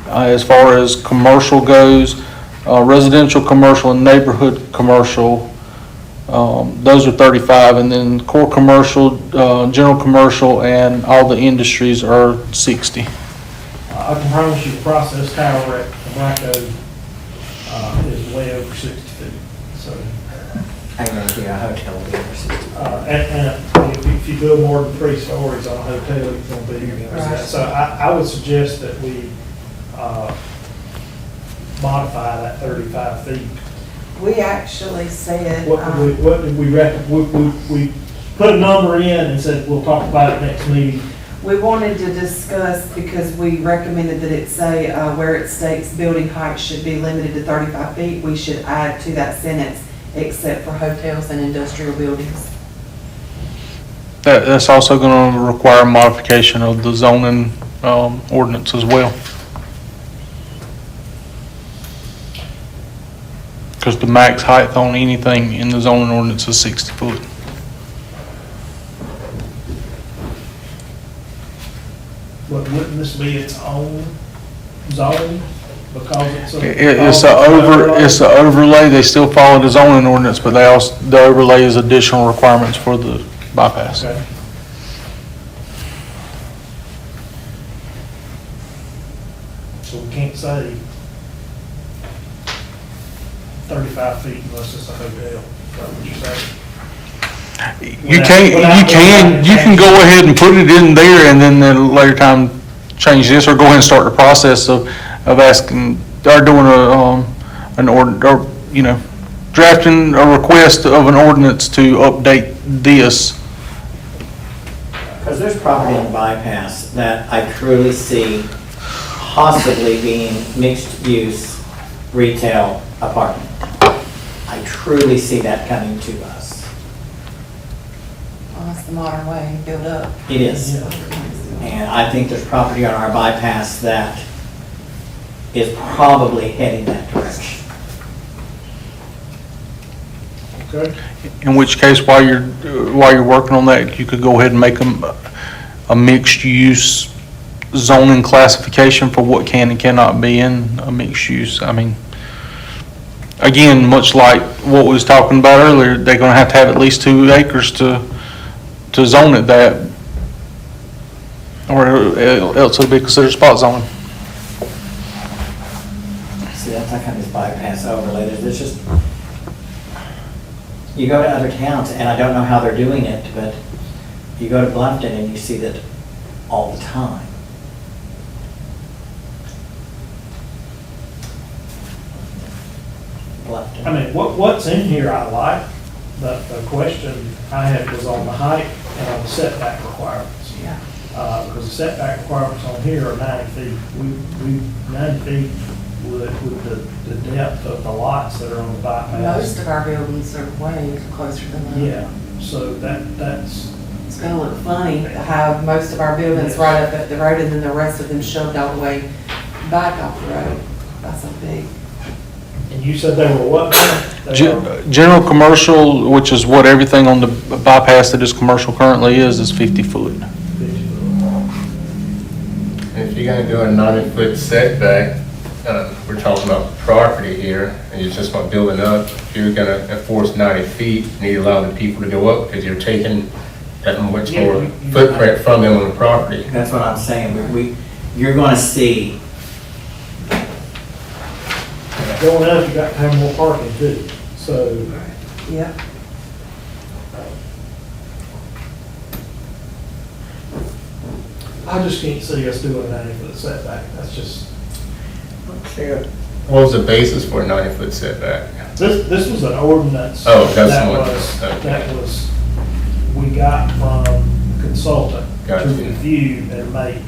As far as commercial goes, residential, commercial, and neighborhood commercial, those are 35, and then core commercial, general commercial, and all the industries are 60. I can promise you the processed tower at Tobacco is way over 60 feet. So, I guarantee you a hotel will be over 60. and if you build more than 3 stories on a hotel, it's going to be. Right. So I would suggest that we modify that 35 feet. We actually said, What did we reckon? We put a number in and said, we'll talk about it next meeting. we wanted to discuss, because we recommended that it say, where it states building height should be limited to 35 feet, we should add to that sentence, except for hotels and industrial buildings. That's also going to require modification of the zoning ordinance as well. Because the max height on anything in the zoning ordinance is 60 foot. But wouldn't this be its own zone? Because It's a overlay, they still follow the zoning ordinance, but the overlay is additional requirements for the bypass. Okay. So we can't say 35 feet unless it's a hotel, is that what you're saying? You can go ahead and put it in there and then at a later time change this, or go ahead and start the process of asking, or doing drafting a request of an ordinance to update this. Because there's property in the bypass that I truly see possibly being mixed-use retail apartment. I truly see that coming to us. Well, that's the modern way, build up. It is. And I think there's property on our bypass that is probably heading that direction. Okay. In which case, while you're working on that, you could go ahead and make them a mixed-use zoning classification for what can and cannot be in a mixed use. I mean, again, much like what we was talking about earlier, they're gonna have to have at least 2 acres to zone it that, or else it'll be considered spot zoning. See, that's how come this bypass overlay, there's just, you go to other towns, and I don't know how they're doing it, but you go to Bluffton and you see that all the time. Bluffton. I mean, what's in here I like, the question I had was on the height and on the setback requirements. Yeah. Because the setback requirements on here are 90 feet. We 90 feet with the depth of the lots that are on the bypass. Most of our buildings are way closer than that. Yeah, so that's, It's gonna look funny to have most of our buildings right up at the road and then the rest of them shoved all the way back off the road. That's a big, and you said they were what? They are- General commercial, which is what everything on the bypass that is commercial currently is 50 foot. And if you're gonna do a 90-foot setback, we're talking about property here, and you're just not building up. If you're gonna enforce 90 feet, you need to allow the people to go up, because you're taking that much more footprint from them on the property. That's what I'm saying, you're gonna see, Going up, you got to have more parking too, so. yeah. I just can't see us doing a 90-foot setback, that's just, What was the basis for a 90-foot setback? this was an ordinance. Oh, that's that one. was- Okay. That was, we got from consultant to Gotcha. review and make.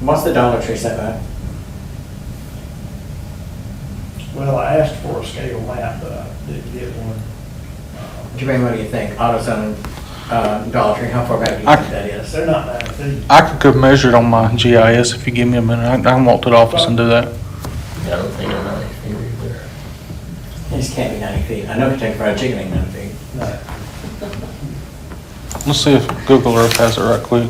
what's the Dollar Tree setback? Well, I asked for a scale map, but I didn't get one. Jermaine, what do you think? AutoZone, Dollar Tree, how far back do you think that is? They're not 9 feet. I could go measure it on my GIS if you give me a minute. I can walk to the office and do that. Yeah, I don't think I'm 90 feet either. It just can't be 90 feet. I know Kentucky Fried Chicken ain't 90 feet. No. Let's see if Google Earth has it right quick.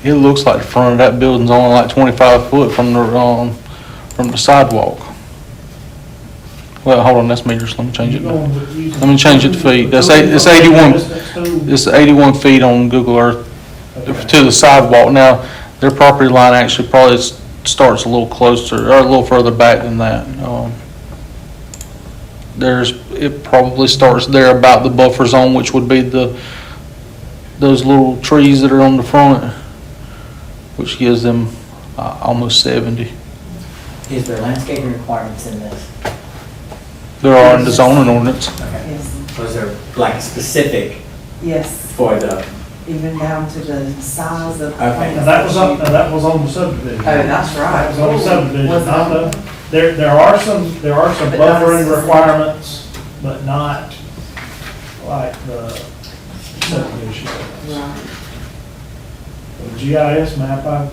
It looks like the front of that building's only like 25 foot from the sidewalk. Well, hold on, that's meters. Let me change it. Let me change it to feet. It's 81, it's 81 feet on Google Earth to the sidewalk. Now, their property line actually probably starts a little closer, or a little further back than that. It probably starts there about the buffer zone, which would be those little trees that are on the front, which gives them almost 70. Is there landscaping requirements in this? There are in the zoning ordinance. Okay. Yes, Was there like specific yes, for the, even down to the size of. Okay. Now, that was on the subdivision. Oh, that's right. That was on the subdivision, Was it not on- the, there are some But not buffering specific. requirements, but not like the subdivision. Right. The GIS map I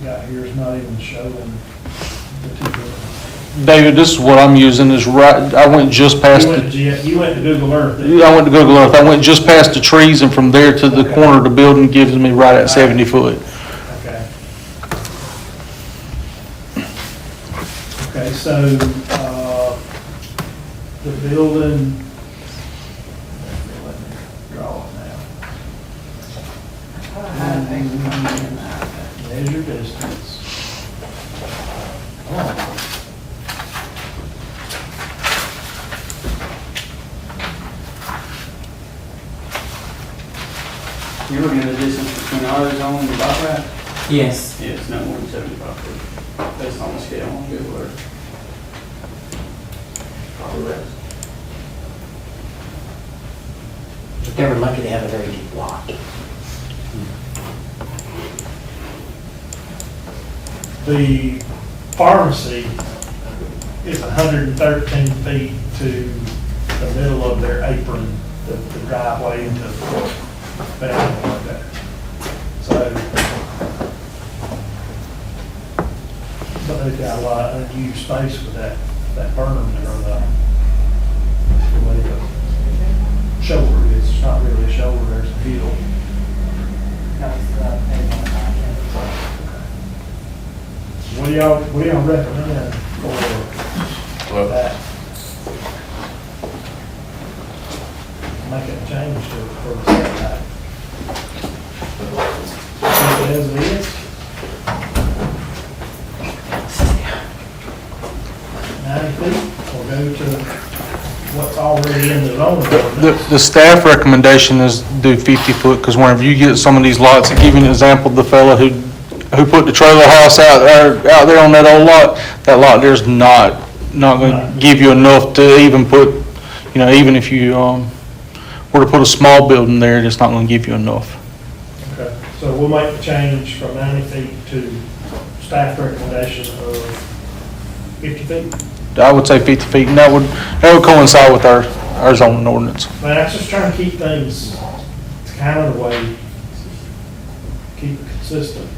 got here is not even showing the two buildings. David, this is what I'm using is right, I went just past You went to Google Earth. didn't you? I went to Google Earth. I went just past the trees and from there to the corner of the building gives me right at 70 foot. Okay. Okay, so, the building, let me draw it now. Measure distance. You're looking at the distance between AutoZone and the bike rack? yes, Yeah, it's no more than 75 feet. That's on the scale on Google Earth. they were lucky to have a very deep lot. The pharmacy is 113 feet to the middle of their apron, the driveway into the bathroom like that. So, but they've got a lot of unused space with that berm there, or the way the shoulder is. It's not really a shoulder, there's a hill. What do y'all recommend for Well, that? Make a change for the setback. Keep it as it is? 90 feet, or go to what's already in the zoning ordinance? The staff recommendation is do 50 foot because whenever you get some of these lots, to give you an example, the fella who put the trailer house out there on that old lot, that lot there's not going to give you enough to even put, even if you were to put a small building there, it's not going to give you enough. Okay, so we'll make the change from 90 feet to staff recommendation of 50 feet. I would say 50 feet, and that would coincide with our zoning ordinance. Man, that's just trying to keep things kind of the way, keep it consistent.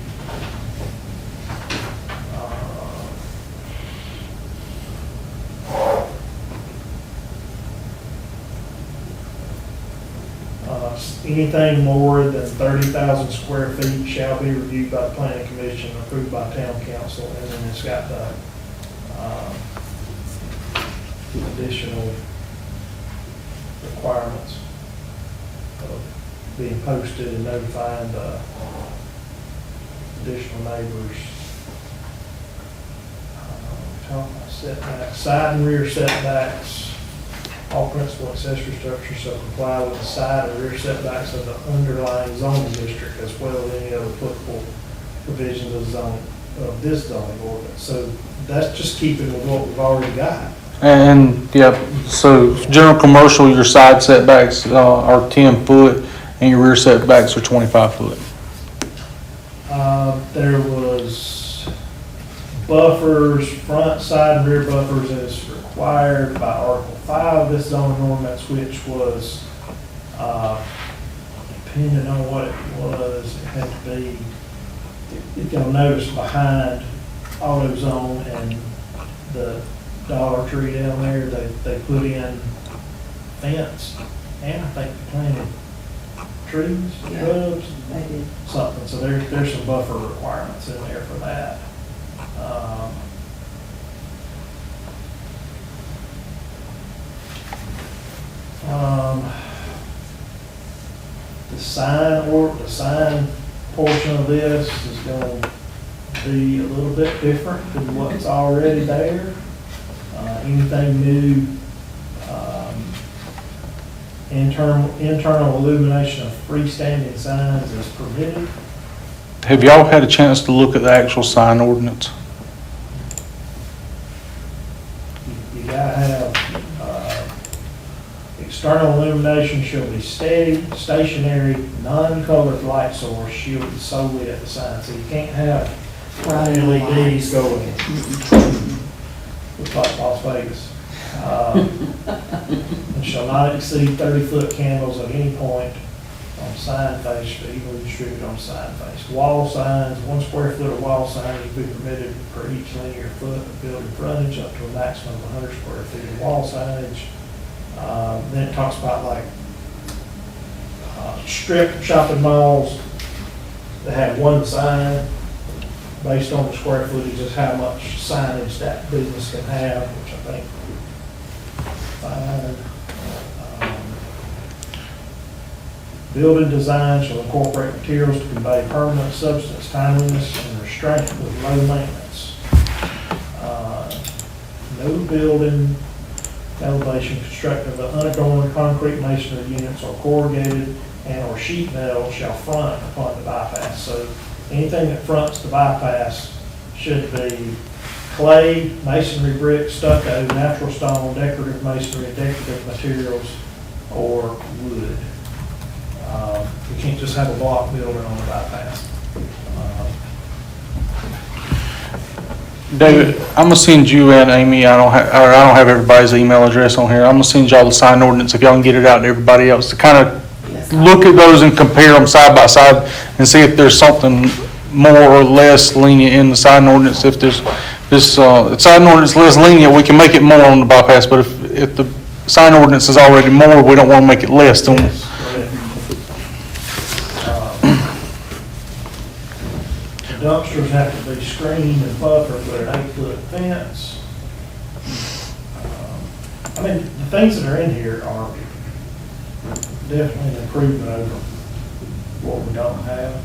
Anything more than 30,000 square feet shall be reviewed by the planning commission, approved by town council, and then it's got the additional requirements of being posted and notifying the additional neighbors. Talking about setbacks, side and rear setbacks, all principal accessory structures shall comply with the side and rear setbacks of the underlying zoning district as well as any other applicable provisions of zone, of this zoning ordinance. So that's just keeping with what we've already got. And, yeah, so general commercial, your side setbacks are 10 foot and your rear setbacks are 25 foot. There was buffers, front, side, and rear buffers as required by Article 5 of this zoning ordinance, which was, depending on what it was, it had to be, if you'll notice behind AutoZone and the Dollar Tree down there, they put in fence, and I think they planted trees, shrubs, They did. something, so there's some buffer requirements in there for that. The sign portion of this is going to be a little bit different than what's already there. Anything new, internal illumination of freestanding signs is permitted. Have y'all had a chance to look at the actual sign ordinance? You gotta have, external illumination shall be steady, stationary, non-colored light source shielded solely at the sign. So you can't have LEDs going, looks like Las Vegas. And shall not exceed 30-foot candles at any point on sign face, or evenly distributed on sign face. Wall signs, 1 square foot of wall signage will be permitted per each linear foot of building frontage up to a maximum of 100 square feet of wall signage. Then it talks about like strip shopping malls that have one sign based on the square footage is how much signage that business can have, which I think fine. Building design shall incorporate materials to convey permanent substance, timeliness, and restraint with low maintenance. No building elevation constructed of unadorned concrete masonry units or corrugated and or sheet metal shall front upon the bypass. So anything that fronts the bypass should be clay, masonry brick, stucco, natural stone, decorative masonry, decorative materials, or wood. You can't just have a block building on the bypass. David, I'm gonna send you and Amy, I don't have everybody's email address on here. I'm gonna send y'all the sign ordinance if y'all can get it out to everybody else to kind of Yes. look at those and compare them side by side and see if there's something more or less lenient in the sign ordinance. If there's this, sign ordinance less lenient, we can make it more on the bypass, but if the sign ordinance is already more, we don't want to make it less than. Yes, the dumpsters have to be screened and buffered with an 8-foot fence. I mean, the things that are in here are definitely an improvement over what we don't have.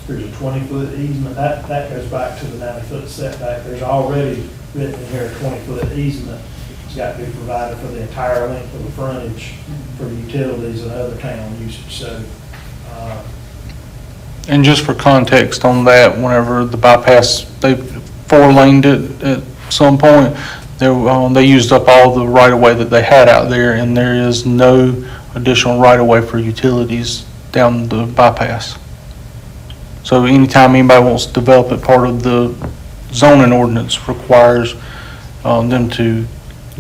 There's a 20-foot easement, that goes back to the 90-foot setback. There's already written in here a 20-foot easement. It's got to be provided for the entire length of the frontage for utilities and other town usage, so, And just for context on that, whenever the bypass, they 4-laned it at some point, they used up all the right-of-way that they had out there, and there is no additional right-of-way for utilities down the bypass. So anytime anybody wants to develop it, part of the zoning ordinance requires them to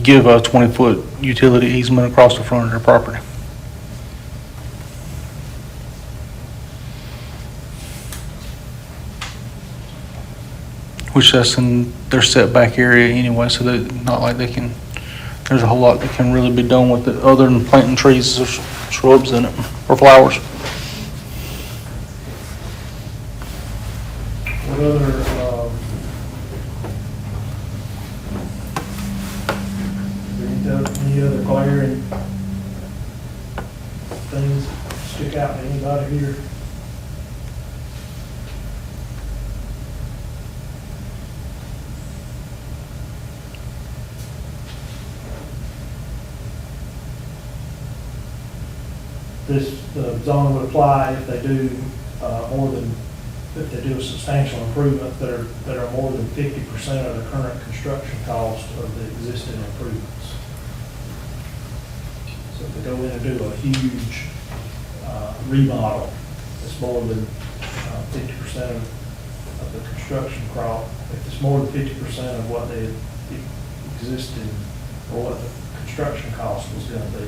give a 20-foot utility easement across the front of their property. Which that's in their setback area anyway, so that, not like they can, there's a whole lot that can really be done with it, other than planting trees or shrubs in it, or flowers. any other glaring things stick out to anybody here? This, the zone would apply if they do if they do a substantial improvement that are more than 50% of the current construction cost of the existing improvements. So if they go in and do a huge remodel, it's more than 50% of the construction cost. If it's more than 50% of what the existing, or what the construction cost was gonna be,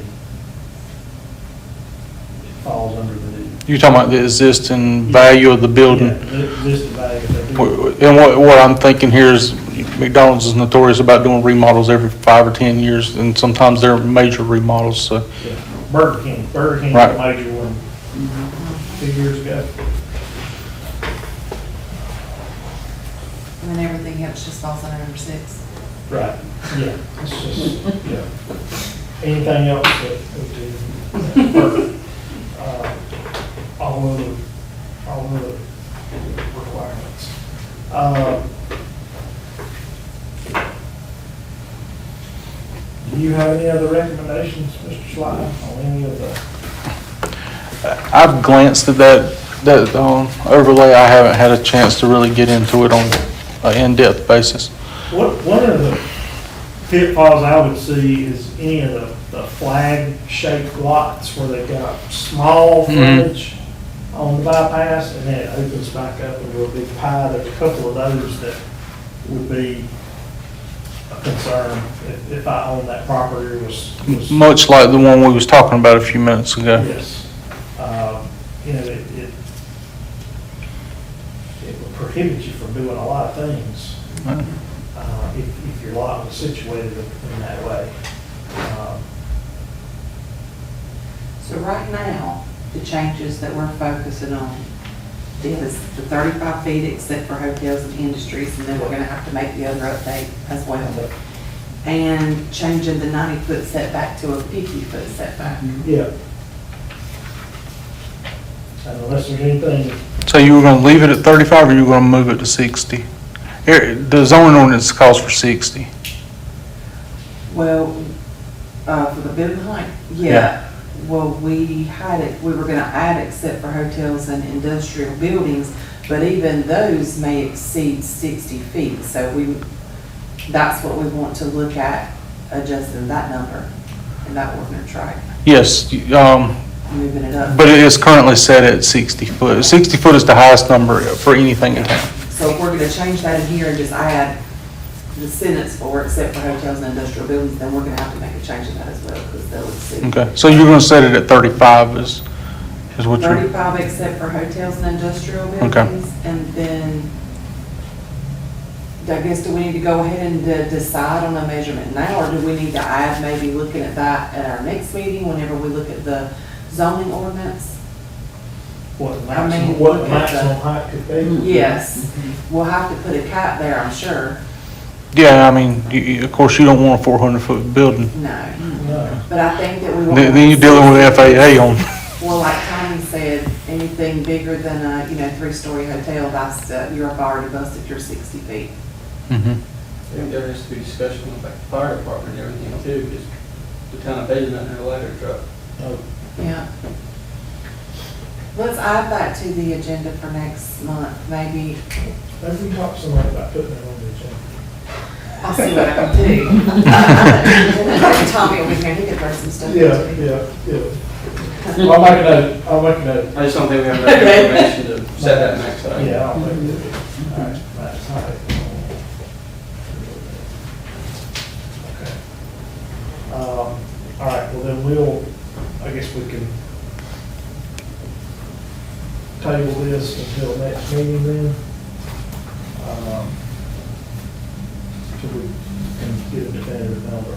falls under the new. You're talking about the existing value of the building? Yeah, the existing value if they do. And what I'm thinking here is McDonald's is notorious about doing remodels every 5 or 10 years, and sometimes they're major remodels, so. Yeah. Burger King was a Right. major one 2 years ago. And then everything else just falls under number 6. Right, yeah, it's just, yeah. Anything else that we do, all of the requirements. Do you have any other recommendations, Mr. Sly, on any of the? I've glanced at that overlay. I haven't had a chance to really get into it on an in-depth basis. One of the pitfalls I would see is any of the flag-shaped lots where they've got small frontage on the bypass, and then it opens back up into a big pie. There's a couple of those that would be a concern if I owned that property or was. Much like the one we was talking about a few minutes ago. Yes. You know, it would prohibit you from doing a lot of things if your lot was situated in that way. So right now, the changes that we're focusing on is the 35 feet except for hotels and industries, and then we're gonna have to make the other update as well. And changing the 90-foot setback to a 50-foot setback. Yeah. And unless there's anything, So you were gonna leave it at 35 or you were gonna move it to 60? Here, the zoning ordinance calls for 60. Well, for the building height, Yeah. yeah. Well, we were gonna add except for hotels and industrial buildings, but even those may exceed 60 feet. So that's what we want to look at, adjusting that number in that ordinance, right? Yes, Moving it up. but it is currently set at 60 foot. 60 foot is the highest number for anything in town. So if we're gonna change that in here and just add the sentence for except for hotels and industrial buildings, then we're gonna have to make a change in that as well, because they'll exceed. Okay, so you're gonna set it at 35 is what you're, 35 except for hotels and industrial Okay. buildings, and then, I guess, do we need to go ahead and decide on a measurement now, or do we need to add, maybe looking at that at our next meeting, whenever we look at the zoning ordinance? what the I mean, maximum height could be. Yes, we'll have to put a cap there, I'm sure. yeah, I mean, of course, you don't want a 400-foot building. No, No. but I think that we want. Then you're dealing with FAA on, Well, like Tommy said, anything bigger than a, 3-story hotel, that's, you're already busted your 60 feet. I think there has to be discussion with like the fire department and everything too, because the town of Bay doesn't have a ladder truck. No. Yeah. Let's add that to the agenda for next month, maybe. Maybe we talk to somebody about putting it on the agenda. I'll see what I can do. Tommy will be here, he can throw some stuff. Yeah. I'll make a note. I just don't think we have enough information to set that max height. Yeah, I'll make it. All right, that's height. Okay. All right, well then I guess we can table this until next meeting then. So we can get a definitive number.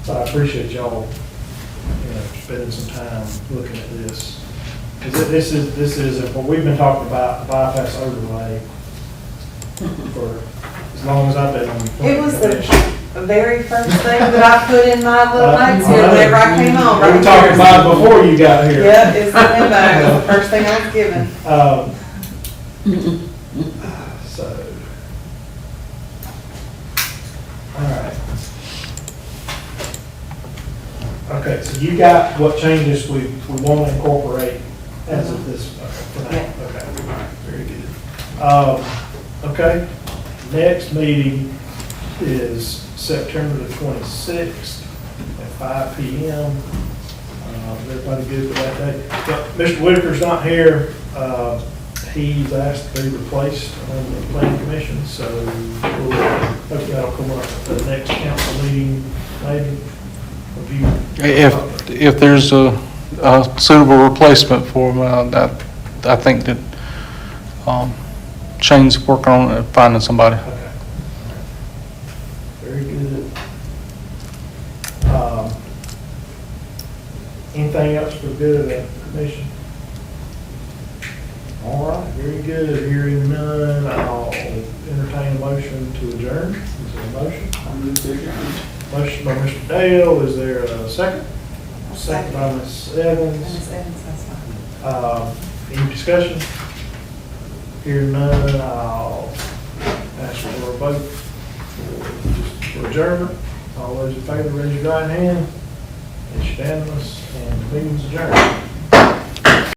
So I appreciate y'all, spending some time looking at this. Because this is, what we've been talking about, the bypass overlay for as long as I've been on the It planning was commission. the very first thing that I put in my little notes here whenever I came on. We right were talking here. about it before you got here. Yeah, it's the memo, it was the first thing I was given. So. All right. Okay, so you got what changes we want to incorporate as of this, tonight? Yeah. Okay, all right, very good. Okay, next meeting is September the 26th at 5 PM. Is everybody good with that day? But Mr. Whitaker's not here. He's asked to be replaced on the planning commission, so we'll, hope that'll come up at the next council meeting, maybe. If there's a suitable replacement for him, I think that Shane's working on it, finding somebody. Okay. Very good. Anything else for the good of the commission? All right, very good. Hearing none, I'll entertain a motion to adjourn. Is there a motion? I'll move to adjourn. Motion by Mr. Dale, is there a second? Second by Ms. Evans. Ms. Evans, that's fine. Any discussion? Hearing none, I'll ask for a vote for adjournment. All those in favor, raise your right hand. It's unanimous, and the meeting's adjourned.